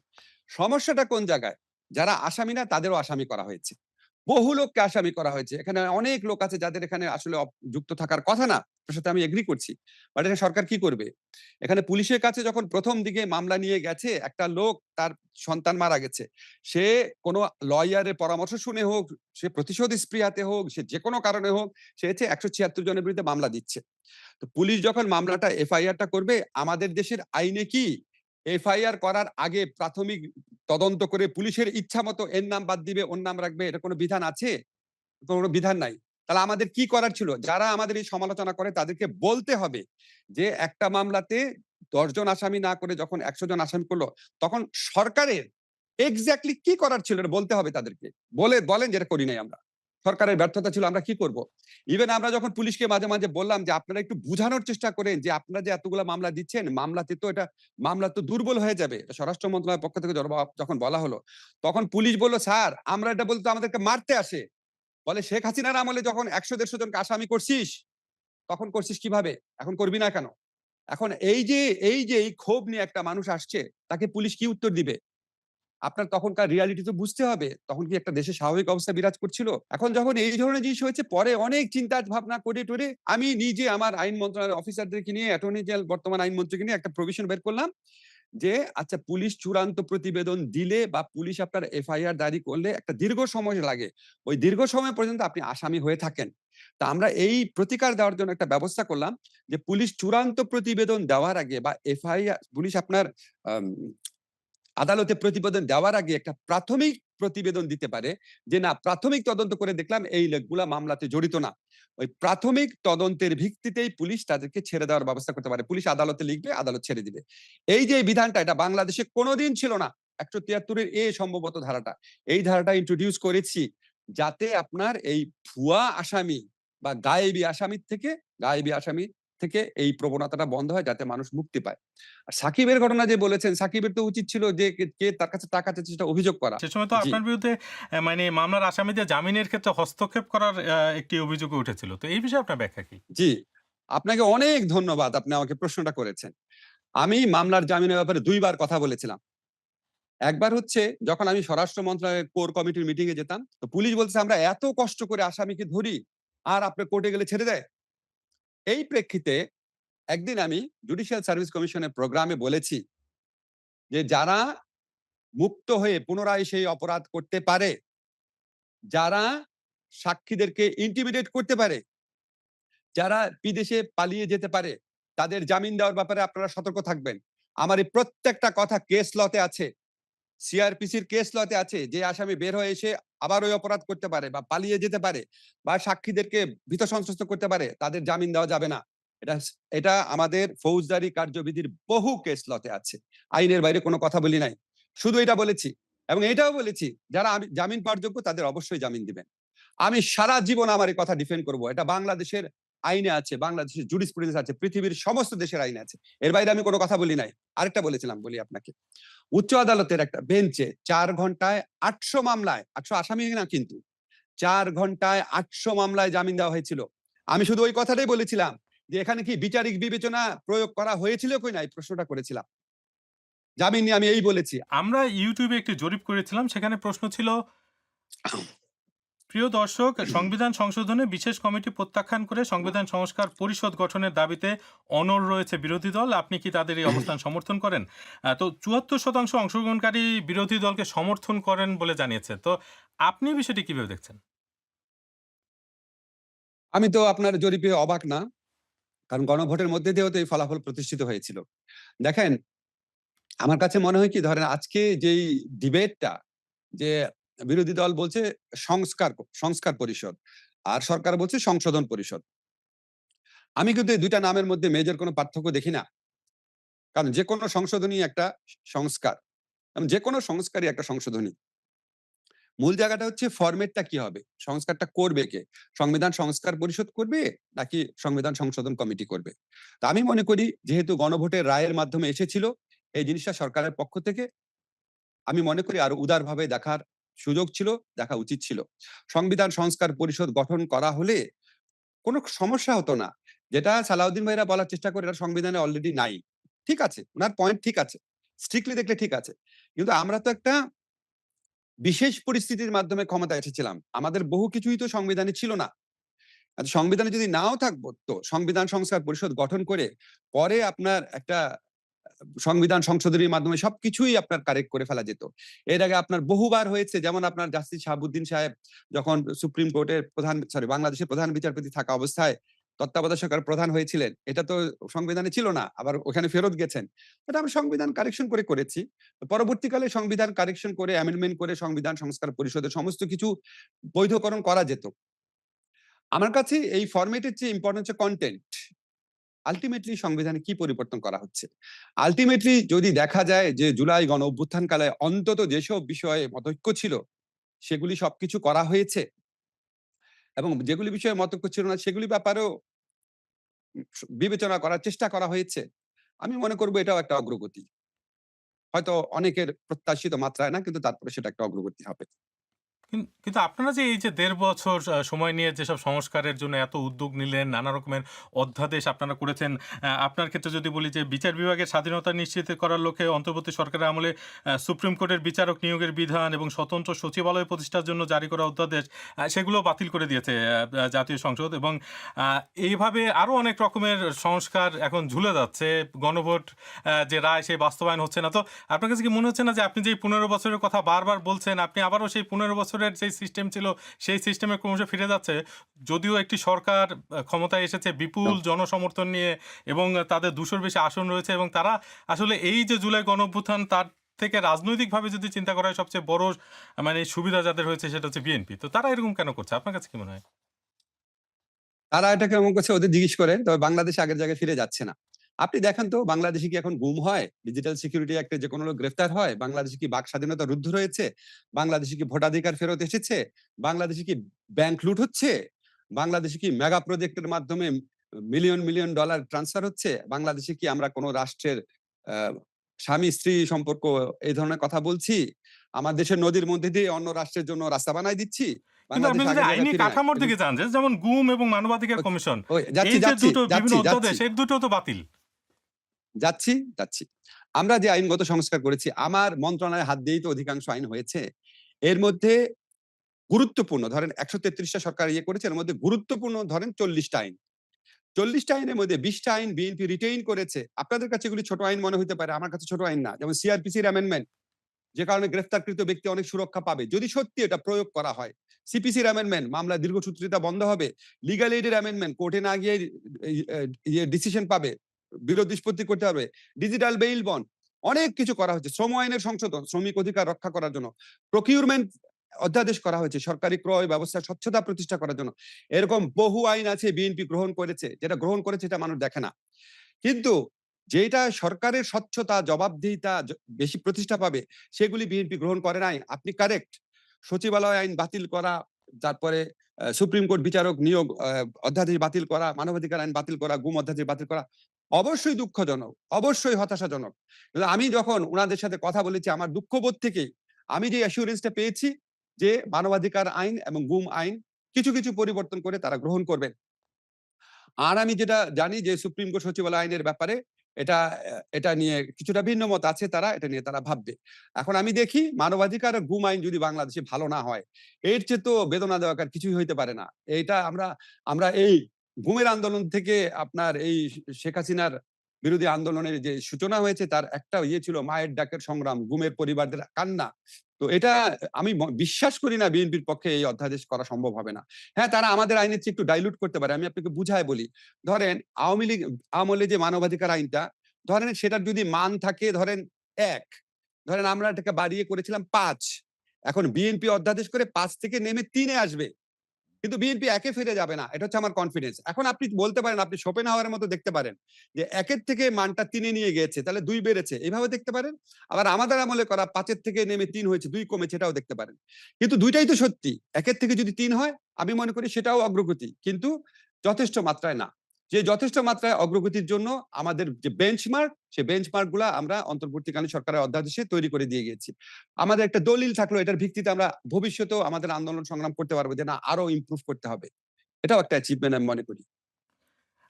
সমস্যাটা কোন জায়গায়? যারা আসামি না তাদেরও আসামি করা হয়েছে। বহু লোককে আসামি করা হয়েছে। এখানে অনেক লোক আছে যাদের এখানে আসলে যুক্ত থাকার কথা না। আপনার সাথে আমি এগ্রি করছি। বাট এখানে সরকার কি করবে? এখানে পুলিশের কাছে যখন ১ম দিকে মামলা নিয়ে গেছে, একটা লোক তার সন্তান মারা গেছে। সে কোন লয়ারের পরামর্শ শুনে হোক, সে প্রতিশোধ স্পৃহাতে হোক, সে যেকোনো কারণে হোক, সে হচ্ছে ১৭৬ জনের বিরুদ্ধে মামলা দিচ্ছে। তো পুলিশ যখন মামলাটা এফআইআর টা করবে, আমাদের দেশের আইনে কি এফআইআর করার আগে প্রাথমিক তদন্ত করে পুলিশের ইচ্ছামতো এর নাম বাদ দিবে, ওর নাম রাখবে, এটা কোনো বিধান আছে? কোনো বিধান নাই। তাহলে আমাদের কি করার ছিল? যারা আমাদের এই সমালোচনা করে তাদেরকে বলতে হবে যে একটা মামলাতে ১০ জন আসামি না করে যখন ১০০ জন আসামি করলো, তখন সরকারের এক্সাক্টলি কি করার ছিল এটা বলতে হবে তাদেরকে। বলেন যে এটা করি নাই আমরা। সরকারের ব্যর্থতা ছিল, আমরা কি করব? ইভেন আমরা যখন পুলিশকে মাঝে, মাঝে বললাম যে আপনারা একটু বুঝানোর চেষ্টা করেন যে আপনারা যে এতগুলা মামলা দিচ্ছেন, মামলা তো দুর্বল হয়ে যাবে। এটা স্বরাষ্ট্র মন্ত্রণালয়ের পক্ষ থেকে যখন বলা হলো, তখন পুলিশ বলল, "স্যার আমরা এটা বলতে আমাদেরকে মারতে আসে।" বলে, "শেখ হাসিনার আমলে যখন ১০০-১৫০ জনকে আসামি করছিস, তখন করছিস কিভাবে? এখন করবি না কেন?" এখন এই যে এই ক্ষোভ নিয়ে একটা মানুষ আসছে, তাকে পুলিশ কি উত্তর দিবে? আপনার তখনকার রিয়ালিটি তো বুঝতে হবে। তখন কি একটা দেশে স্বাভাবিক অবস্থা বিরাজ করছিল? এখন যখন এই ধরনের জিনিস হয়েছে, পরে অনেক চিন্তা ভাবনা করে টরে আমি নিজে আমার আইন মন্ত্রণালয়ের অফিসারদেরকে নিয়ে, অ্যাটর্নি জেনারেল বর্তমান আইনমন্ত্রীকে নিয়ে একটা প্রভিশন বের করলাম যে আচ্ছা, পুলিশ চূড়ান্ত প্রতিবেদন দিলে বা পুলিশ আপনার এফআইআর দায়ের করলে একটা দীর্ঘ সময় লাগে। ওই দীর্ঘ সময় পর্যন্ত আপনি আসামি হয়ে থাকেন। তা আমরা এই প্রতিকার দেওয়ার জন্য একটা ব্যবস্থা করলাম যে পুলিশ চূড়ান্ত প্রতিবেদন দেওয়ার আগে বা এফআইআর পুলিশ আপনার আম আদালতে প্রতিবেদন দেওয়ার আগে একটা প্রাথমিক প্রতিবেদন দিতে পারে যে না, প্রাথমিক তদন্ত করে দেখলাম এই লোকগুলা মামলাতে জড়িত না। ওই প্রাথমিক তদন্তের ভিত্তিতেই পুলিশ তাদেরকে ছেড়ে দেওয়ার ব্যবস্থা করতে পারে। পুলিশ আদালতে লিখবে, আদালত ছেড়ে দিবে। এই যে বিধানটা, এটা বাংলাদেশে কোনোদিন ছিল না। ১৭৩ এর সম্ভবত ধারাটা। এই ধারাটা ইন্ট্রোডিউস করেছি যাতে আপনার এই ভুয়া আসামি বা গায়েবী আসামি থেকে এই প্রবণতাটা বন্ধ হয়, যাতে মানুষ মুক্তি পায়। আর সাকিবের ঘটনা যে বলেছেন, সাকিবের তো উচিত ছিল যে কে তার কাছে টাকা চাচ্ছে সেটা অভিযোগ করা। সে সময় তো জি, আপনার বিরুদ্ধে মানে মামলার আসামিদের জামিনের ক্ষেত্রে হস্তক্ষেপ করার একটি অভিযোগও উঠেছিল। তো এই বিষয়ে আপনার ব্যাখ্যা কি? জি। আপনাকে অনেক ধন্যবাদ। আপনি আমাকে প্রশ্নটা করেছেন। আমি মামলার জামিনের ব্যাপারে ২ বার কথা বলেছিলাম। একবার হচ্ছে যখন আমি স্বরাষ্ট্র মন্ত্রণালয়ের কোর কমিটির মিটিং এ যেতাম, তো পুলিশ বলছে, "আমরা এত কষ্ট করে আসামিকে ধরি, আর আপনি কোর্টে গেলে ছেড়ে দেয়?" এই প্রেক্ষিতে একদিন আমি জুডিশিয়াল সার্ভিস কমিশনের প্রোগ্রামে বলেছি যে, "যারা মুক্ত হয়ে পুনরায় সেই অপরাধ করতে পারে, যারা সাক্ষীদেরকে ইন্টিমিডেট করতে পারে, যারা বিদেশে পালিয়ে যেতে পারে, তাদের জামিন দেওয়ার ব্যাপারে আপনারা সতর্ক থাকবেন। আমার এই প্রত্যেকটা কথা কেস লতে আছে। সিআরপিসির কেস লতে আছে। যে আসামি বের হয়ে এসে আবার ওই অপরাধ করতে পারে বা পালিয়ে যেতে পারে বা সাক্ষীদেরকে ভীত সন্ত্রস্ত করতে পারে, তাদের জামিন দেওয়া যাবে না। এটা এটা আমাদের ফৌজদারি কার্যবিধির বহু কেস লতে আছে। আইনের বাইরে কোনো কথা বলি নাই। শুধু এটা বলেছি এবং এটাও বলেছি, যারা জামিন পাওয়ার যোগ্য তাদের অবশ্যই জামিন দিবেন। আমি সারা জীবন আমার এই কথা ডিফেন্ড করব। এটা বাংলাদেশের আইনে আছে, বাংলাদেশের জুরিসপ্রুডেন্স আছে, পৃথিবীর সমস্ত দেশের আইনে আছে। এর বাইরে আমি কোনো কথা বলি নাই। আরেকটা বলেছিলাম, বলি আপনাকে। উচ্চ আদালতের একটা বেঞ্চে ৪ ঘন্টায় ৮০০ মামলায়, ৮০০ আসামি না কিন্তু, ৪ ঘন্টায় ৮০০ মামলায় জামিন দেওয়া হয়েছিল। আমি শুধু ওই কথাটাই বলেছিলাম যে এখানে কি বিচারিক বিবেচনা প্রয়োগ করা হয়েছিল কিনা, এই প্রশ্নটা করেছিলাম। জামিন নিয়ে আমি এই বলেছি। আমরা YouTube এ একটি জরিপ করেছিলাম। সেখানে প্রশ্ন ছিল প্রিয় দর্শক, সংবিধান সংশোধনে বিশেষ কমিটি প্রত্যাখ্যান করে সংবিধান সংস্কার পরিষদ গঠনের দাবিতে অনড় রয়েছে বিরোধী দল। আপনি কি তাদের এই অবস্থান সমর্থন করেন? তো ৭৪% অংশগ্রহণকারী বিরোধী দলকে সমর্থন করেন বলে জানিয়েছে। তো আপনি বিষয়টি কিভাবে দেখছেন? আমি তো আপনার জরিপে অবাক না। কারণ গণভোটের মধ্যে দিয়েও তো এই ফলাফল প্রতিষ্ঠিত হয়েছিল। দেখেন, আমার কাছে মনে হয় কি ধরেন আজকে যেই ডিবেটটা যে বিরোধী দল বলছে সংস্কার পরিষদ আর সরকার বলছে সংশোধন পরিষদ। আমি কিন্তু এই ২ টা নামের মধ্যে মেজর কোনো পার্থক্য দেখি না। কারণ যেকোনো সংশোধনী একটা সংস্কার। এবং যেকোনো সংস্কারই একটা সংশোধনী। মূল জায়গাটা হচ্ছে ফরমেটটা কি হবে? সংস্কারটা করবে কে? সংবিধান সংস্কার পরিষদ করবে নাকি সংবিধান সংশোধন কমিটি করবে? তো আমি মনে করি যেহেতু গণভোটের রায়ের মাধ্যমে এসেছিল, এই জিনিসটা সরকারের পক্ষ থেকে আমি মনে করি আরো উদারভাবে দেখার সুযোগ ছিল, দেখা উচিত ছিল। সংবিধান সংস্কার পরিষদ গঠন করা হলে কোনো সমস্যা হতো না। যেটা সালাউদ্দিন ভাইরা বলার চেষ্টা করে এটা সংবিধানে অলরেডি নাই। ঠিক আছে, উনার পয়েন্ট ঠিক আছে। স্ট্রিক্টলি দেখলে ঠিক আছে। কিন্তু আমরা তো একটা বিশেষ পরিস্থিতির মাধ্যমে ক্ষমতায় এসেছিলাম। আমাদের বহু কিছুই তো সংবিধানে ছিল না। আচ্ছা সংবিধানে যদি নাও থাকবো তো সংবিধান সংস্কার পরিষদ গঠন করে পরে আপনার একটা সংবিধান সংশোধনীর মাধ্যমে সবকিছুই আপনার কারেক্ট করে ফেলা যেত। এর আগে আপনার বহুবার হয়েছে যেমন আপনার জাস্টিস শাহাবুদ্দিন সাহেব যখন সুপ্রিম কোর্টের বাংলাদেশের প্রধান বিচারপতি থাকা অবস্থায় তত্ত্বাবধায়ক সরকার প্রধান হয়েছিলেন। এটা তো সংবিধানে ছিল না। আবার ওখানে ফেরত গেছেন। এটা আমরা সংবিধান কারেকশন করে করেছি। পরবর্তীকালে সংবিধান কারেকশন করে অ্যামেন্ডমেন্ট করে সংবিধান সংস্কার পরিষদের সমস্ত কিছু বৈধকরণ করা যেত। আমার কাছে এই ফরমেটের চেয়ে ইম্পোর্টেন্ট হচ্ছে কনটেন্ট। আল্টিমেটলি সংবিধানে কি পরিবর্তন করা হচ্ছে? আল্টিমেটলি যদি দেখা যায় যে জুলাই গণ অভ্যুত্থানকালে অন্তত যেসব বিষয়ে মতৈক্য ছিল, সেগুলি সবকিছু করা হয়েছে এবং যেগুলি বিষয়ে মতৈক্য ছিল না সেগুলি ব্যাপারেও বিবেচনা করার চেষ্টা করা হয়েছে। আমি মনে করব এটাও একটা অগ্রগতি। হয়তো অনেকের প্রত্যাশিত মাত্রায় না কিন্তু তারপরে সেটা একটা অগ্রগতি হবে। কিন্তু আপনারা যে এই যে ১.৫ বছর সময় নিয়ে যেসব সংস্কারের জন্য এত উদ্যোগ নিলেন, নানা রকমের অধ্যাদেশ আপনারা করেছেন। আপনার ক্ষেত্রে যদি বলি যে বিচার বিভাগের স্বাধীনতা নিশ্চিত করার লক্ষ্যে অন্তর্বর্তী সরকারের আমলে সুপ্রিম কোর্টের বিচারক নিয়োগের বিধান এবং স্বতন্ত্র সচিবালয় প্রতিষ্ঠার জন্য জারি করা অধ্যাদেশ সেগুলো বাতিল করে দিয়েছে জাতীয় সংসদ এবং আ এইভাবে আরো অনেক রকমের সংস্কার এখন ঝুলে যাচ্ছে। গণভোট যে রায় সেই বাস্তবায়ন হচ্ছে না। তো আপনার কাছে কি মনে হচ্ছে না যে আপনি যেই ১৫ বছরের কথা বারবার বলছেন, আপনি আবারও সেই ১৫ বছরের যেই সিস্টেম ছিল, সেই সিস্টেমে ক্রমশ ফিরে যাচ্ছে? যদিও একটি সরকার ক্ষমতায় এসেছে বিপুল জনসমর্থন নিয়ে এবং তাদের ২০০'র বেশি আসন রয়েছে এবং তারা আসলে এই যে জুলাই গণঅভ্যুত্থান তার থেকে রাজনৈতিকভাবে যদি চিন্তা করা হয় সবচেয়ে বড় মানে সুবিধা যাদের হয়েছে সেটা হচ্ছে বিএনপি। তো তারা এরকম কেন করছে? আপনার কাছে কি মনে হয়? তারা এটা কেমন করছে ওদের জিজ্ঞেস করেন। তবে বাংলাদেশ আগের জায়গায় ফিরে যাচ্ছে না। আপনি দেখেন তো বাংলাদেশে কি এখন গুম হয়? ডিজিটাল সিকিউরিটি অ্যাক্টে যেকোনো লোক গ্রেফতার হয়? বাংলাদেশে কি বাক স্বাধীনতা রুদ্ধ রয়েছে? বাংলাদেশে কি ভোটাধিকার ফেরত এসেছে? বাংলাদেশে কি ব্যাংক লুট হচ্ছে? বাংলাদেশে কি মেগা প্রজেক্টের মাধ্যমে মিলিয়ন ডলার ট্রান্সফার হচ্ছে? বাংলাদেশে কি আমরা কোন রাষ্ট্রের আ স্বামী-স্ত্রী সম্পর্ক এই ধরনের কথা বলছি? আমার দেশের নদীর মধ্যে দিয়ে অন্য রাষ্ট্রের জন্য রাস্তা বানায় দিচ্ছি? কিন্তু আপনি বাংলাদেশ যদি আগের জায়গায় আইনি ফিরে নাই। কাঠামোর এবং দিকে যান যে যেমন গুম এবং মানবাধিকার কমিশন, ওই যাচ্ছি, এই যে যাচ্ছি, দুটো বিভিন্ন যাচ্ছি, যাচ্ছি, অধ্যাদেশ এর দুটো তো বাতিল। যাচ্ছি। আমরা যে আইনগত সংস্কার করেছি, আমার মন্ত্রণালয়ে হাত দিয়েই তো অধিকাংশ আইন হয়েছে। এর মধ্যে গুরুত্বপূর্ণ ধরেন ১৩৩ টা সরকার ইয়ে করেছে, এর মধ্যে গুরুত্বপূর্ণ ধরেন ৪০ টা আইন। ৪০ টা আইনের মধ্যে ২০ টা আইন বিএনপি রিটেইন করেছে। আপনাদের কাছে এগুলি ছোট আইন মনে হইতে পারে, আমার কাছে ছোট আইন না। যেমন সিআরপিসির অ্যামেন্ডমেন্ট যে কারণে গ্রেফতারকৃত ব্যক্তি অনেক সুরক্ষা পাবে। যদি সত্যি এটা প্রয়োগ করা হয়। সিপিসির অ্যামেন্ডমেন্ট মামলার দীর্ঘসূত্রিতা বন্ধ হবে। লিগ্যাল এইড এর অ্যামেন্ডমেন্ট কোর্টে না গিয়ে ডিসিশন পাবে। বিরোধ নিষ্পত্তি করতে হবে। ডিজিটাল বেইল বন্ড অনেক কিছু করা হচ্ছে। শ্রম আইনের সংশোধন, শ্রমিক অধিকার রক্ষা করার জন্য। প্রকিউরমেন্ট অধ্যাদেশ করা হয়েছে সরকারি ক্রয় ব্যবস্থার স্বচ্ছতা প্রতিষ্ঠা করার জন্য। এরকম বহু আইন আছে বিএনপি গ্রহণ করেছে। যেটা গ্রহণ করেছে এটা মানুষ দেখে না। কিন্তু যেটা সরকারের স্বচ্ছতা, জবাবদিহিতা বেশি প্রতিষ্ঠা পাবে, সেগুলি বিএনপি গ্রহণ করে নাই। আপনি কারেক্ট। সচিবালয় আইন বাতিল করা, তারপরে সুপ্রিম কোর্ট বিচারক নিয়োগ অধ্যাদেশ বাতিল করা, মানবাধিকার আইন বাতিল করা, গুম অধ্যাদেশ বাতিল করা অবশ্যই দুঃখজনক, অবশ্যই হতাশাজনক। কিন্তু আমি যখন উনাদের সাথে কথা বলেছি আমার দুঃখবোধ থেকেই আমি যে অ্যাসিউরেন্সটা পেয়েছি যে মানবাধিকার আইন এবং গুম আইন কিছু পরিবর্তন করে তারা গ্রহণ করবেন। আর আমি যেটা জানি যে সুপ্রিম কোর্ট সচিবালয় আইনের ব্যাপারে এটা নিয়ে কিছুটা ভিন্ন মত আছে, এটা নিয়ে তারা ভাববে। এখন আমি দেখি মানবাধিকার আর গুম আইন যদি বাংলাদেশে ভালো না হয়, এর চেয়ে তো বেদনা দেওয়ার কিছুই হইতে পারে না। এইটা আমরা আমরা এই গুমের আন্দোলন থেকে আপনার এই শেখ হাসিনার বিরোধী আন্দোলনের যে সূচনা হয়েছে তার একটা ছিল মায়ের ডাকের সংগ্রাম, গুমের পরিবারদের কান্না। তো এটা আমি বিশ্বাস করি না বিএনপির পক্ষে এই অধ্যাদেশ করা সম্ভব হবে না। হ্যাঁ, তারা আমাদের আইনের চেয়ে একটু ডাইলুট করতে পারে। আমি আপনাকে বুঝায় বলি। ধরেন আওয়ামী লীগ আমলে যে মানবাধিকার আইনটা, ধরেন সেটার যদি মান থাকে ধরেন ১, ধরেন আমরা এটাকে বাড়িয়ে করেছিলাম ৫। এখন বিএনপি অধ্যাদেশ করে ৫ থেকে নেমে ৩ এ আসবে। কিন্তু বিএনপি ১ এ ফিরে যাবে না। এটা হচ্ছে আমার কনফিডেন্স। এখন আপনি বলতে পারেন, আপনি শোপেনহাওয়ারের মতো দেখতে পারেন যে ১ এর থেকে মানটা ৩ এ নিয়ে গিয়েছে। তাহলে ২ বেড়েছে। এভাবে দেখতে পারেন। আবার আমাদের আমলে করা ৫ এর থেকে নেমে ৩ হয়েছে, ২ কমেছে, এটাও দেখতে পারেন। কিন্তু ২ টাই তো সত্যি। ১ এর থেকে যদি ৩ হয়, আমি মনে করি সেটাও অগ্রগতি। কিন্তু যথেষ্ট মাত্রায় না। যে যথেষ্ট মাত্রায় অগ্রগতির জন্য আমাদের যে বেঞ্চমার্ক, সেই বেঞ্চমার্ক গুলা আমরা অন্তর্বর্তীকালীন সরকারের অধ্যাদেশে তৈরি করে দিয়ে গেছি। আমাদের একটা দলিল থাকলো, এটার ভিত্তিতে আমরা ভবিষ্যতেও আমাদের আন্দোলন সংগ্রাম করতে পারবো যে না আরো ইমপ্রুভ করতে হবে। এটাও একটা অ্যাচিভমেন্ট আমি মনে করি।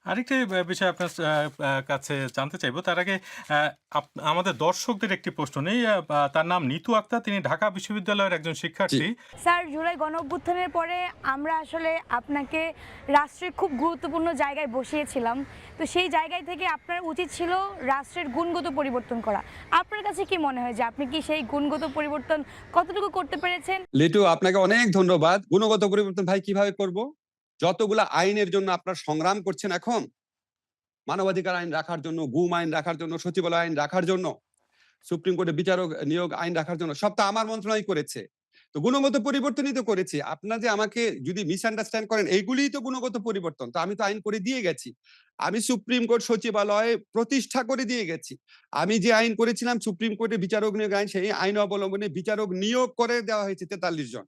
আরেকটি বিষয় আপনার কাছে জানতে চাইবো। তার আগে আ আমাদের দর্শকদের একটি প্রশ্ন নেই। তার নাম নিতু আক্তার। তিনি ঢাকা বিশ্ববিদ্যালয়ের একজন জি। শিক্ষার্থী। স্যার, জুলাই গণঅভ্যুত্থানের পরে আমরা আসলে আপনাকে রাষ্ট্রের খুব গুরুত্বপূর্ণ জায়গায় বসিয়েছিলাম। তো সেই জায়গায় থেকে আপনার উচিত ছিল রাষ্ট্রের গুণগত পরিবর্তন করা। আপনার কাছে কি মনে হয় যে আপনি কি সেই গুণগত পরিবর্তন কতটুকু করতে পেরেছেন? লিটু, আপনাকে অনেক ধন্যবাদ। গুণগত পরিবর্তন ভাই কিভাবে করব? যতগুলা আইনের জন্য আপনারা সংগ্রাম করছেন এখন, মানবাধিকার আইন রাখার জন্য, গুম আইন রাখার জন্য, সচিবালয় আইন রাখার জন্য, সুপ্রিম কোর্টে বিচারক নিয়োগ আইন রাখার জন্য সব তো আমার মন্ত্রণালয় করেছে। তো গুণগত পরিবর্তনই তো করেছি। আপনারা যে আমাকে যদি মিসআন্ডারস্ট্যান্ড করেন, এইগুলিই তো গুণগত পরিবর্তন। তো আমি তো আইন করে দিয়ে গেছি। আমি সুপ্রিম কোর্ট সচিবালয় প্রতিষ্ঠা করে দিয়ে গেছি। আমি যে আইন করেছিলাম সুপ্রিম কোর্টে বিচারক নিয়োগ আইন, সেই আইন অবলম্বনে বিচারক নিয়োগ করে দেওয়া হয়েছে ৪৩ জন।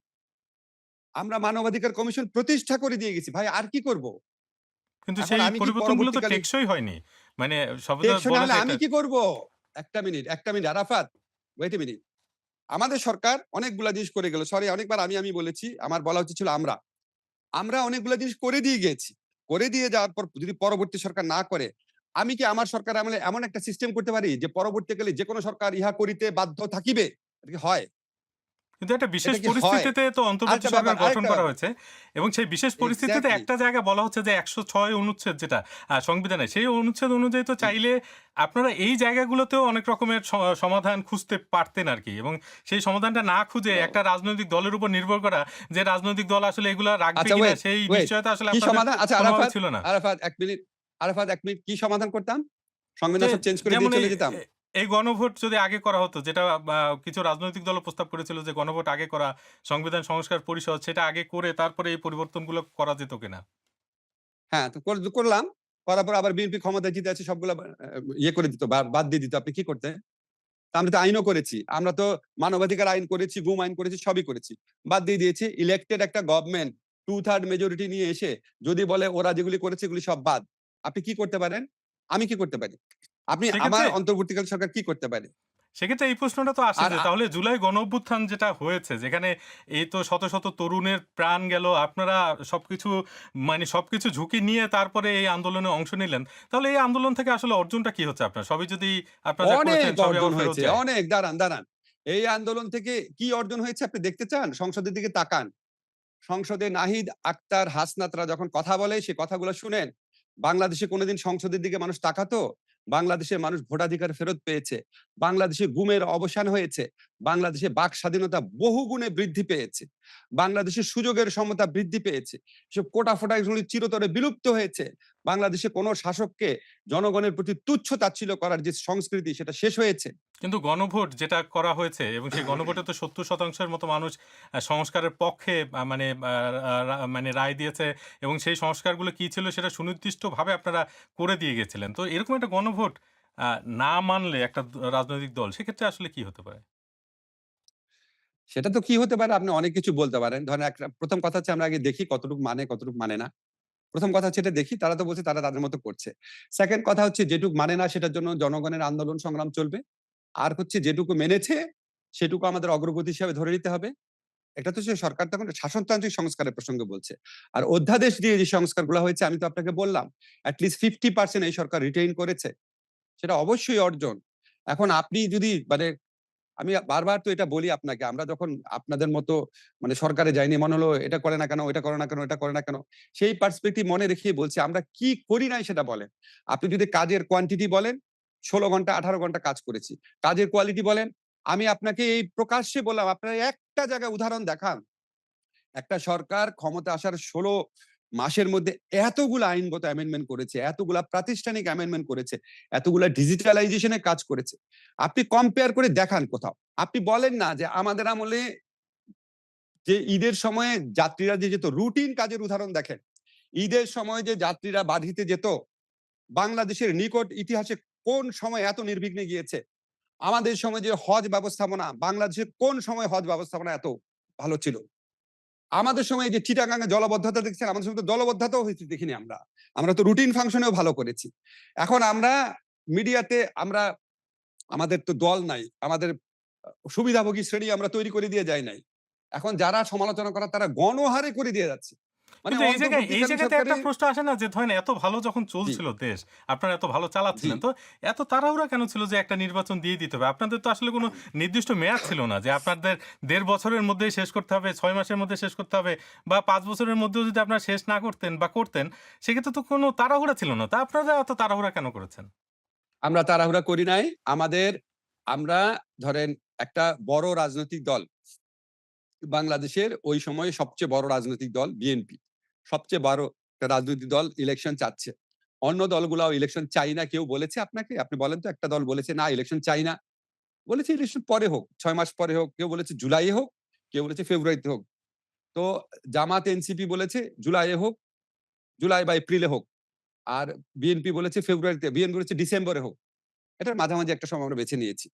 আমরা মানবাধিকার কমিশন প্রতিষ্ঠা করে দিয়ে গেছি। ভাই আর কি করব? কিন্তু এখন সেই আমি কি পরিবর্তনগুলো তো পরবর্তীকালে টেকসই হয়নি। মানে সবেদা টেকসই না বলা হলে যায় আমি এটা। কি করব? একটা minute Arafat, wait a minute. আমাদের সরকার অনেকগুলা জিনিস করে গেল। সরি, অনেকবার আমি বলেছি। আমার বলা উচিত ছিল আমরা। আমরা অনেকগুলা জিনিস করে দিয়ে গেছি। করে দিয়ে যাওয়ার পর যদি পরবর্তী সরকার না করে, আমি কি আমার সরকার আমলে এমন একটা সিস্টেম করতে পারি যে পরবর্তীকালে যেকোনো সরকার ইহা করিতে বাধ্য থাকিবে? এটা কি হয়? কিন্তু একটা বিশেষ এটা কি হয়? পরিস্থিতিতে তো অন্তর্বর্তী আরেকটা ব্যাপার, সরকার গঠন আরেকটা করা ব্যাপার। হয়েছে এবং সেই বিশেষ পরিস্থিতিতে এক্সাক্টলি। একটা জায়গায় বলা হচ্ছে যে ১০৬ অনুচ্ছেদ যেটা সংবিধানে, সেই অনুচ্ছেদ অনুযায়ী তো হুম। চাইলে আপনারা এই জায়গাগুলোতেও অনেক রকমের সমাধান খুঁজতে পারতেন আরকি, এবং সেই সমাধানটা না খুঁজে ও একটা রাজনৈতিক দলের উপর নির্ভর করা যে রাজনৈতিক দল আসলে এগুলা রাখবে আচ্ছা, কিনা ওয়েট, সেই ওয়েট। নিশ্চয়তা আসলে কি আপনাদের সমাধান? আচ্ছা কোনোভাবে আরাফাত, ছিল না। আরাফাত ১ মিনিট। আরাফাত ১ মিনিট কি সমাধান করতাম? যে সংবিধান সব চেঞ্জ করে যেমন দিয়ে এই চলে যেতাম? এই গণভোট যদি আগে করা হতো, যেটা কিছু রাজনৈতিক দল প্রস্তাব করেছিল যে গণভোট আগে করা, সংবিধান সংস্কার পরিষদ সেটা আগে করে তারপরে এই পরিবর্তনগুলো করা যেত কিনা? হ্যাঁ, তো করলাম। করার পর আবার বিএনপি ক্ষমতায় জিতে আছে, সবগুলা ইয়ে করে দিত, বাদ দিয়ে দিত। আপনি কি করতেন? তা আমরা তো আইনও করেছি। আমরা তো মানবাধিকার আইন করেছি, গুম আইন করেছি, সবই করেছি। বাদ দিয়ে দিয়েছি। ইলেক্টেড একটা গভর্নমেন্ট 2/3 মেজরিটি নিয়ে এসে যদি বলে ওরা যেগুলি করেছে এগুলি সব বাদ। আপনি কি করতে পারেন? আমি কি করতে পারি? আপনি আমার সেক্ষেত্রে অন্তর্বর্তীকালীন সরকার কি করতে পারে? সেক্ষেত্রে এই প্রশ্নটা তো আসে আর যে তাহলে জুলাই গণঅভ্যুত্থান যেটা হয়েছে, যেখানে এই তো শত শত তরুণের প্রাণ গেল, আপনারা সবকিছু মানে সবকিছু ঝুঁকি নিয়ে তারপরে এই আন্দোলনে অংশ নিলেন। তাহলে এই আন্দোলন থেকে আসলে অর্জনটা কি হচ্ছে আপনার? সবই যদি আপনারা যা অনেক করেছেন সবই অর্জন আবার ফেরত হয়েছে। যায়। অনেক, দাঁড়ান। এই আন্দোলন থেকে কি অর্জন হয়েছে আপনি দেখতে চান? সংসদের দিকে তাকান। সংসদে নাহিদ আক্তার, হাসনাতরা যখন কথা বলে সে কথাগুলো শুনেন। বাংলাদেশে কোনদিন সংসদের দিকে মানুষ তাকাতো? বাংলাদেশের মানুষ ভোটাধিকার ফেরত পেয়েছে। বাংলাদেশে গুমের অবসান হয়েছে। বাংলাদেশে বাক স্বাধীনতা বহুগুণে বৃদ্ধি পেয়েছে। বাংলাদেশের সুযোগের সমতা বৃদ্ধি পেয়েছে। এসব কোটা-ফোটা এগুলি চিরতরে বিলুপ্ত হয়েছে। বাংলাদেশে কোন শাসককে জনগণের প্রতি তুচ্ছ তাচ্ছিল্য করার যে সংস্কৃতি সেটা শেষ হয়েছে। কিন্তু গণভোট যেটা করা হয়েছে এবং সেই গণভোটে তো ৭০% মতো মানুষ সংস্কারের পক্ষে মানে মানে রায় দিয়েছে, এবং সেই সংস্কারগুলো কি ছিল সেটা সুনির্দিষ্টভাবে আপনারা করে দিয়ে গেছিলেন। তো এরকম একটা গণভোট আ না মানলে একটা রাজনৈতিক দল, সেক্ষেত্রে আসলে কি হতে পারে? সেটা তো কি হতে পারে আপনি অনেক কিছু বলতে পারেন। ধরেন একটা ১ম কথা হচ্ছে আমরা আগে দেখি কতটুকু মানে, কতটুকু মানে না। ১ম কথা হচ্ছে এটা দেখি। তারা তো বলছে তারা তাদের মতো করছে। 2nd কথা হচ্ছে যেটুক মানে না সেটার জন্য জনগণের আন্দোলন সংগ্রাম চলবে। আর হচ্ছে যেটুকু মেনেছে সেটুকু আমাদের অগ্রগতি হিসাবে ধরে নিতে হবে। এটা তো সরকার তখন শাসনতান্ত্রিক সংস্কারের প্রসঙ্গে বলছে। আর অধ্যাদেশ দিয়ে যে সংস্কারগুলো হয়েছে আমি তো আপনাকে বললাম, এট লিস্ট 50% এই সরকার রিটেইন করেছে। সেটা অবশ্যই অর্জন। এখন আপনি যদি মানে আমি বারবার তো এটা বলি আপনাকে, আমরা যখন আপনাদের মতো মানে সরকারে যাইনি, মনে হলো এটা করে না কেন, ওটা করে না কেন, এটা করে না কেন? সেই পার্সপেক্টিভ মনে রেখেই বলছি, আমরা কি করি নাই সেটা বলেন। আপনি যদি কাজের কোয়ান্টিটি বলেন, ১৬ ঘন্টা ১৮ ঘন্টা কাজ করেছি। কাজের কোয়ালিটি বলেন, আমি আপনাকে এই প্রকাশ্যে বললাম, আপনারা একটা জায়গায় উদাহরণ দেখান। একটা সরকার ক্ষমতা আসার ১৬ মাসের মধ্যে এতগুলা আইনগত অ্যামেন্ডমেন্ট করেছে, এতগুলা প্রাতিষ্ঠানিক অ্যামেন্ডমেন্ট করেছে, এতগুলা ডিজিটালাইজেশন এর কাজ করেছে। আপনি কম্পেয়ার করে দেখান কোথাও। আপনি বলেন না যে আমাদের আমলে যে ঈদের সময়ে যাত্রীরা যে যেত, রুটিন কাজের উদাহরণ দেখেন। ঈদের সময় যে যাত্রীরা বাধিতে যেত, বাংলাদেশের নিকট ইতিহাসে কোন সময় এত নির্বিঘ্নে গিয়েছে? আমাদের সময় যে হজ ব্যবস্থাপনা, বাংলাদেশের কোন সময় হজ ব্যবস্থাপনা এত ভালো ছিল? আমাদের সময় যে চিটাগাং এ জলাবদ্ধতা দেখছেন, আমাদের সময় তো জলাবদ্ধতাও হয়েছে দেখিনি আমরা। আমরা তো রুটিন ফাংশনেও ভালো করেছি। এখন আমরা মিডিয়াতে আমরা আমাদের তো দল নাই। আমাদের সুবিধাভোগী শ্রেণী আমরা তৈরি করে দিয়ে যাই নাই। এখন যারা সমালোচনা করার তারা গণহারে করে দিয়ে যাচ্ছে। মানে কিন্তু এই অন্তর্বর্তীকালীন জায়গাতে একটা সরকারের প্রশ্ন আসে না যে ধরেন এত ভালো যখন জি, চলছিল দেশ, আপনারা এত ভালো জি। চালাচ্ছিলেন। তো এত তাড়াহুড়া কেন ছিল যে একটা নির্বাচন দিয়ে দিতে হবে? আপনাদের তো আসলে কোনো নির্দিষ্ট মেয়াদ ছিল না যে আপনাদের ১.৫ বছরের মধ্যেই শেষ করতে হবে, ৬ মাসের মধ্যে শেষ করতে হবে বা ৫ বছরের মধ্যেও যদি আপনারা শেষ না করতেন বা করতেন, সেক্ষেত্রে তো কোনো তাড়াহুড়া ছিল না। তা আপনারা এত তাড়াহুড়া কেন করেছেন? আমরা তাড়াহুড়া করি নাই। আমরা ধরেন একটা বড় রাজনৈতিক দল, বাংলাদেশের ওই সময়ে সবচেয়ে বড় রাজনৈতিক দল বিএনপি। সবচেয়ে বড় একটা রাজনৈতিক দল ইলেকশন চাচ্ছে। অন্য দলগুলাও ইলেকশন চাই না কেউ বলেছে আপনাকে? আপনি বলেন তো একটা দল বলেছে না ইলেকশন চাই না। বলেছে ইলেকশন পরে হোক, ৬ মাস পরে হোক। কেউ বলেছে জুলাইয়ে হোক, কেউ বলেছে ফেব্রুয়ারিতে হোক। তো জামাত এনসিপি বলেছে জুলাইয়ে হোক, জুলাই বা এপ্রিলে হোক। আর বিএনপি বলেছে ফেব্রুয়ারিতে, বিএনপি বলেছে ডিসেম্বরে হোক। এটার মাঝামাঝি একটা সময় আমরা বেছে নিয়েছি।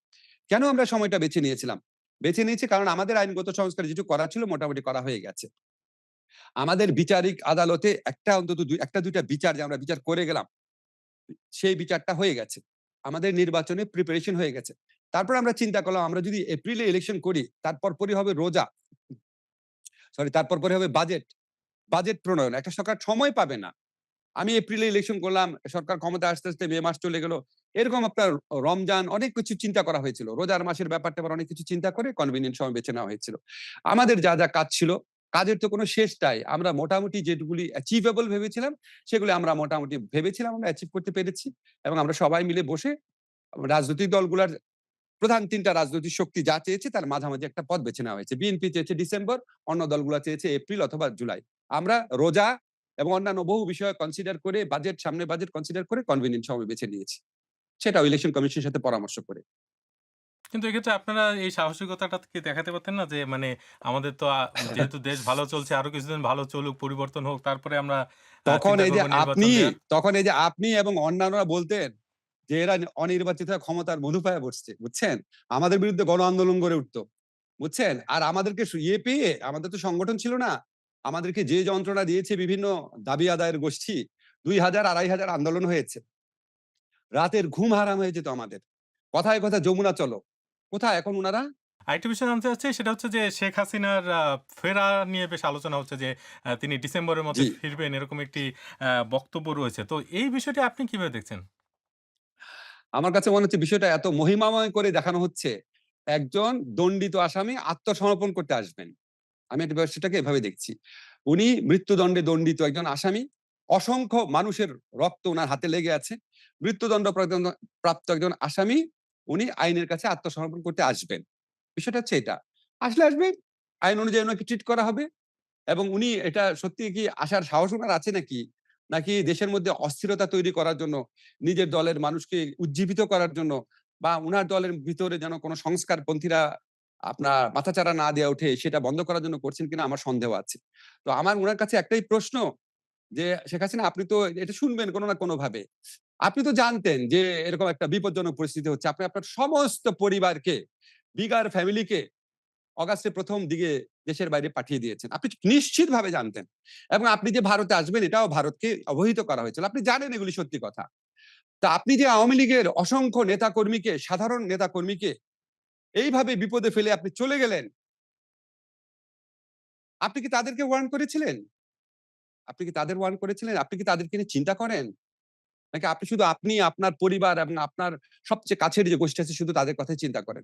কেন আমরা সময়টা বেছে নিয়েছিলাম? বেছে নিয়েছি কারণ আমাদের আইনগত সংস্কার যেটুকু করা ছিল মোটামুটি করা হয়ে গেছে। আমাদের বিচারিক আদালতে একটা অন্তত ১টা-২টা বিচার যে আমরা বিচার করে গেলাম, সেই বিচারটা হয়ে গেছে। আমাদের নির্বাচনে প্রিপারেশন হয়ে গেছে। তারপর আমরা চিন্তা করলাম আমরা যদি এপ্রিলে ইলেকশন করি, তারপর পরই হবে রোজা। তারপর পরে হবে বাজেট। বাজেট প্রণয়ন। একটা সরকার সময় পাবে না। আমি এপ্রিলে ইলেকশন করলাম, সরকার ক্ষমতায় আসতে, আসতে মে মাস চলে গেল। এরকম আপনার রমজান অনেক কিছু চিন্তা করা হয়েছিল। রোজার মাসের ব্যাপার-ট্যাপার অনেক কিছু চিন্তা করে কনভেনিয়েন্ট সময় বেছে নেওয়া হয়েছিল। আমাদের যা, যা কাজ ছিল, কাজের তো কোনো শেষ নাই। আমরা মোটামুটি যেগুলি অ্যাচিভেবল ভেবেছিলাম, সেগুলি আমরা মোটামুটি ভেবেছিলাম আমরা অ্যাচিভ করতে পেরেছি। এবং আমরা সবাই মিলে বসে রাজনৈতিক দলগুলার প্রধান ৩ টা রাজনৈতিক শক্তি যা চেয়েছে তার মাঝামাঝি একটা পথ বেছে নেওয়া হয়েছে। বিএনপি চেয়েছে ডিসেম্বর, অন্য দলগুলা চেয়েছে এপ্রিল অথবা জুলাই। আমরা রোজা এবং অন্যান্য বহু বিষয় কনসিডার করে সামনে বাজেট কনসিডার করে কনভেনিয়েন্ট সময় বেছে নিয়েছি। সেটাও ইলেকশন কমিশনের সাথে পরামর্শ করে। কিন্তু এক্ষেত্রে আপনারা এই সাহসিকতাটা কি দেখাতে পারতেন না? যে মানে আমাদের তো যেহেতু দেশ ভালো চলছে আরো কিছুদিন ভালো চলুক, পরিবর্তন হোক, তারপরে আমরা তখন চিন্তা এই যে করব নির্বাচন আপনি দেওয়ার। তখন এই যে আপনি এবং অন্যান্যরা বলতেন যে এরা অনির্বাচিত হয়ে ক্ষমতার মধুপায়ে বসছে। বুঝছেন? আমাদের বিরুদ্ধে গণ আন্দোলন গড়ে উঠত। বুঝছেন? আর আমাদেরকে পেয়ে আমাদের তো সংগঠন ছিল না। আমাদেরকে যে যন্ত্রণা দিয়েছে বিভিন্ন দাবি আদায়ের গোষ্ঠী, ২০০০ ২৫০০ আন্দোলন হয়েছে। রাতের ঘুম হারাম হয়ে যেত আমাদের। কথায়, কথায় যমুনা চলো। কোথায় এখন উনারা? আরেকটা বিষয় জানতে চাচ্ছি সেটা হচ্ছে যে শেখ হাসিনার ফেরা নিয়ে বেশ আলোচনা হচ্ছে যে তিনি ডিসেম্বরের মধ্যে জি। ফিরবেন এরকম একটি বক্তব্য রয়েছে। তো এই বিষয়টি আপনি কিভাবে দেখছেন? আমার কাছে মনে হচ্ছে বিষয়টা এত মহিমাময় করে দেখানো হচ্ছে। একজন দণ্ডিত আসামি আত্মসমর্পণ করতে আসবেন। আমি এটা বিষয়টাকে এভাবে দেখছি। উনি মৃত্যুদণ্ডে দণ্ডিত একজন আসামি। অসংখ্য মানুষের রক্ত উনার হাতে লেগে আছে। মৃত্যুদণ্ড প্রাপ্ত একজন আসামি, উনি আইনের কাছে আত্মসমর্পণ করতে আসবেন। বিষয়টা হচ্ছে এটা। আসবে, আইন অনুযায়ী উনাকে ট্রিট করা হবে এবং উনি এটা সত্যিই কি আসার সাহস উনার আছে নাকি? নাকি দেশের মধ্যে অস্থিরতা তৈরি করার জন্য, নিজের দলের মানুষকে উজ্জীবিত করার জন্য বা উনার দলের ভিতরে যেন কোন সংস্কারপন্থীরা আপনার মাথাচাড়া না দেয়া ওঠে সেটা বন্ধ করার জন্য করছেন কিনা আমার সন্দেহ আছে। তো আমার উনার কাছে একটাই প্রশ্ন যে, "শেখ হাসিনা আপনি তো এটা শুনবেন কোন না কোনভাবে। আপনি তো জানতেন যে এরকম একটা বিপজ্জনক পরিস্থিতি হচ্ছে। আপনি আপনার সমস্ত পরিবারকে, বিগার ফ্যামিলিকে অগাস্টের ১ম দিকে দেশের বাইরে পাঠিয়ে দিয়েছেন। আপনি নিশ্চিতভাবে জানতেন। এবং আপনি যে ভারতে আসবেন এটাও ভারতকে অবহিত করা হয়েছিল। আপনি জানেন এগুলি সত্যি কথা। তা আপনি যে আওয়ামী লীগের অসংখ্য নেতাকর্মীকে, সাধারণ নেতাকর্মীকে এইভাবে বিপদে ফেলে আপনি চলে গেলেন। আপনি কি তাদেরকে ওয়ার্ন করেছিলেন? আপনি কি তাদের ওয়ার্ন করেছিলেন? আপনি কি তাদেরকে নিয়ে চিন্তা করেন? নাকি আপনি শুধু আপনি, আপনার পরিবার এবং আপনার সবচেয়ে কাছের যে গোষ্ঠী আছে শুধু তাদের কথাই চিন্তা করেন?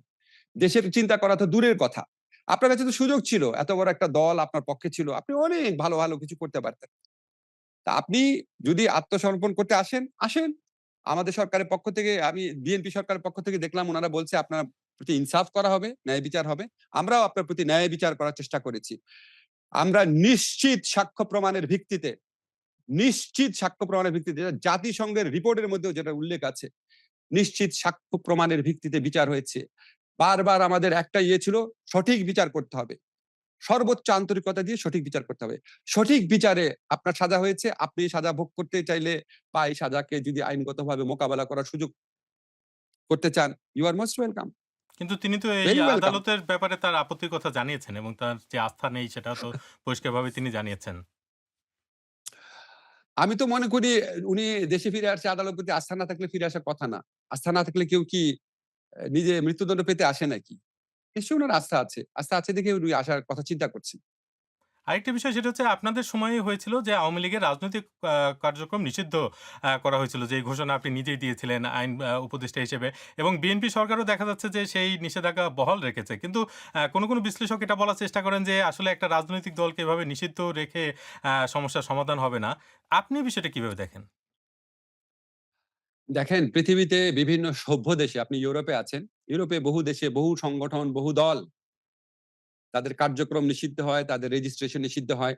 দেশের চিন্তা করা তো দূরের কথা। আপনার কাছে তো সুযোগ ছিল। এত বড় একটা দল আপনার পক্ষে ছিল। আপনি অনেক ভালো, ভালো কিছু করতে পারতেন। তা আপনি যদি আত্মসমর্পণ করতে আসেন, আসেন। আমাদের সরকারের পক্ষ থেকে আমি বিএনপি সরকারের পক্ষ থেকে দেখলাম উনারা বলছে আপনার প্রতি ইনসাফ করা হবে, ন্যায় বিচার হবে। আমরাও আপনার প্রতি ন্যায় বিচার করার চেষ্টা করেছি। আমরা নিশ্চিত সাক্ষ্য প্রমাণের ভিত্তিতে যেটা জাতিসংঘের রিপোর্টের মধ্যেও যেটা উল্লেখ আছে, নিশ্চিত সাক্ষ্য প্রমাণের ভিত্তিতে বিচার হয়েছে। বারবার আমাদের একটা ইয়ে ছিল, সঠিক বিচার করতে হবে। সর্বোচ্চ আন্তরিকতা দিয়ে সঠিক বিচার করতে হবে। সঠিক বিচারে আপনার সাজা হয়েছে, আপনি সাজা ভোগ করতে চাইলে বা এই সাজাকে যদি আইনগতভাবে মোকাবেলা করার সুযোগ করতে চান, ইউ আর মোস্ট ওয়েলকাম। কিন্তু তিনি তো এই ভেরি ওয়েলকাম। আদালতের ব্যাপারে তার আপত্তির কথা জানিয়েছেন এবং তার যে আস্থা নেই সেটা তো পরিষ্কারভাবে তিনি জানিয়েছেন। আমি তো মনে করি উনি দেশে ফিরে আসছে আদালতের প্রতি আস্থা না থাকলে ফিরে আসার কথা না। আস্থা না থাকলে কেউ কি নিজে মৃত্যুদণ্ড পেতে আসে নাকি? নিশ্চয়ই উনার আস্থা আছে। আস্থা আছে দেখে উনি আসার কথা চিন্তা করছেন। আরেকটা বিষয় সেটা হচ্ছে আপনাদের সময়ে হয়েছিল যে আওয়ামী লীগের রাজনৈতিক কার্যক্রম নিষিদ্ধ করা হয়েছিল। যে ঘোষণা আপনি নিজেই দিয়েছিলেন আইন উপদেষ্টা হিসেবে এবং বিএনপি সরকারও দেখা যাচ্ছে যে সেই নিষেধাজ্ঞা বহাল রেখেছে। কিন্তু কোনো বিশ্লেষক এটা বলার চেষ্টা করেন যে আসলে একটা রাজনৈতিক দলকে এভাবে নিষিদ্ধ রেখে সমস্যার সমাধান হবে না। আপনি বিষয়টা কিভাবে দেখেন? দেখেন পৃথিবীতে বিভিন্ন সভ্য দেশে আপনি ইউরোপে আছেন। ইউরোপে বহু দেশে বহু সংগঠন, বহু দল তাদের কার্যক্রম নিষিদ্ধ হয়, তাদের রেজিস্ট্রেশন নিষিদ্ধ হয়।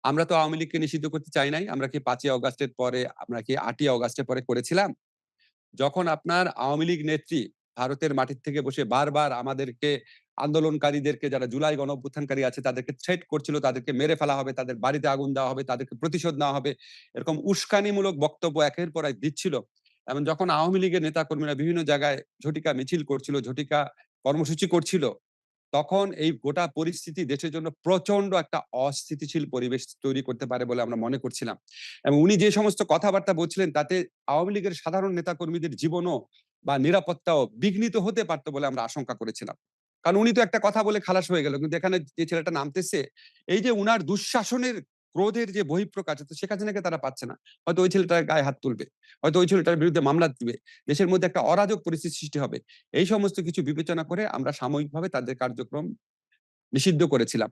আমরা তো আওয়ামী লীগকে নিষিদ্ধ করতে চাই নাই। আমরা কি ৫ই অগাস্টের পরে আমরা কি ৮ই অগাস্টের পরে করেছিলাম? যখন আপনার আওয়ামী লীগ নেত্রী ভারতের মাটির থেকে বসে বারবার আমাদেরকে আন্দোলনকারীদেরকে যারা জুলাই গণঅভ্যুত্থানকারী আছে তাদেরকে থ্রেট করছিল, তাদেরকে মেরে ফেলা হবে, তাদের বাড়িতে আগুন দেওয়া হবে, তাদেরকে প্রতিশোধ নেওয়া হবে। এরকম উস্কানিমূলক বক্তব্য একের পর এক দিচ্ছিল। এবং যখন আওয়ামী লীগের নেতাকর্মীরা বিভিন্ন জায়গায় ঝটিকা মিছিল করছিল, ঝটিকা কর্মসূচি করছিল, তখন এই গোটা পরিস্থিতি দেশের জন্য প্রচন্ড একটা অস্থিতিশীল পরিবেশ তৈরি করতে পারে বলে আমরা মনে করছিলাম। এবং উনি যে সমস্ত কথাবার্তা বলছিলেন তাতে আওয়ামী লীগের সাধারণ নেতাকর্মীদের জীবনও বা নিরাপত্তাও বিঘ্নিত হতে পারত বলে আমরা আশঙ্কা করেছিলাম। কারণ উনি তো একটা কথা বলে খালাস হয়ে গেল। কিন্তু এখানে যে ছেলেটা নামতেছে, এই যে উনার দুঃশাসনের ক্রোধের যে বহিঃপ্রকাশ, তো শেখ হাসিনাকে তারা পাচ্ছে না। হয়তো ওই ছেলেটার গায়ে হাত তুলবে। হয়তো ওই ছেলেটার বিরুদ্ধে মামলা দিবে। দেশের মধ্যে একটা অরাজক পরিস্থিতি সৃষ্টি হবে। এই সমস্ত কিছু বিবেচনা করে আমরা সাময়িকভাবে তাদের কার্যক্রম নিষিদ্ধ করেছিলাম।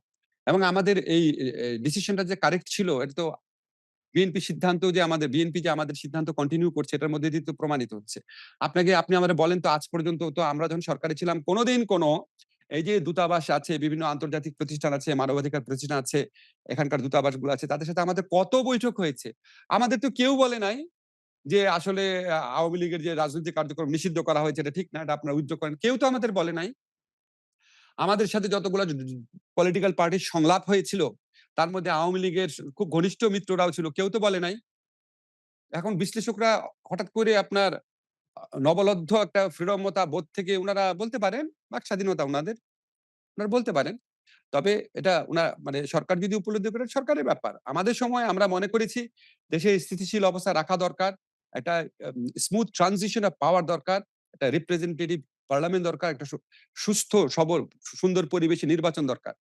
এবং আমাদের এই ডিসিশনটা যে কারেক্ট ছিল এটা তো বিএনপি যে আমাদের সিদ্ধান্ত কন্টিনিউ করছে এটার মধ্যে দিয়ে তো প্রমাণিত হচ্ছে। আপনি আমারে বলেন তো আজ পর্যন্ত তো আমরা যখন সরকারে ছিলাম কোনদিন এই যে দূতাবাস আছে, বিভিন্ন আন্তর্জাতিক প্রতিষ্ঠান আছে, মানবাধিকার প্রতিষ্ঠান আছে, এখানকার দূতাবাসগুলো আছে তাদের সাথে আমাদের কত বৈঠক হয়েছে। আমাদের তো কেউ বলে নাই যে আসলে আওয়ামী লীগের যে রাজনৈতিক কার্যক্রম নিষিদ্ধ করা হয়েছে এটা ঠিক না, এটা আপনারা উইথড্র করেন। কেউ তো আমাদের বলে নাই। আমাদের সাথে যতগুলা পলিটিক্যাল পার্টির সংলাপ হয়েছিল, তার মধ্যে আওয়ামী লীগের খুব ঘনিষ্ঠ মিত্ররাও ছিল। কেউ তো বলে নাই। এখন বিশ্লেষকরা হঠাৎ করে আপনার নবলব্ধ একটা ফ্রিডমতা বোধ থেকে উনারা বলতে পারেন, বাক স্বাধীনতা উনাদের। উনারা বলতে পারেন। তবে এটা মানে সরকার যদি উপলব্ধি করে সরকারের ব্যাপার। আমাদের সময় আমরা মনে করেছি দেশে স্থিতিশীল অবস্থা রাখা দরকার। একটা স্মুথ ট্রানজিশন অফ পাওয়ার দরকার। একটা রিপ্রেজেন্টেটিভ পার্লামেন্ট দরকার। একটা সুস্থ, সবল, সুন্দর পরিবেশে নির্বাচন দরকার।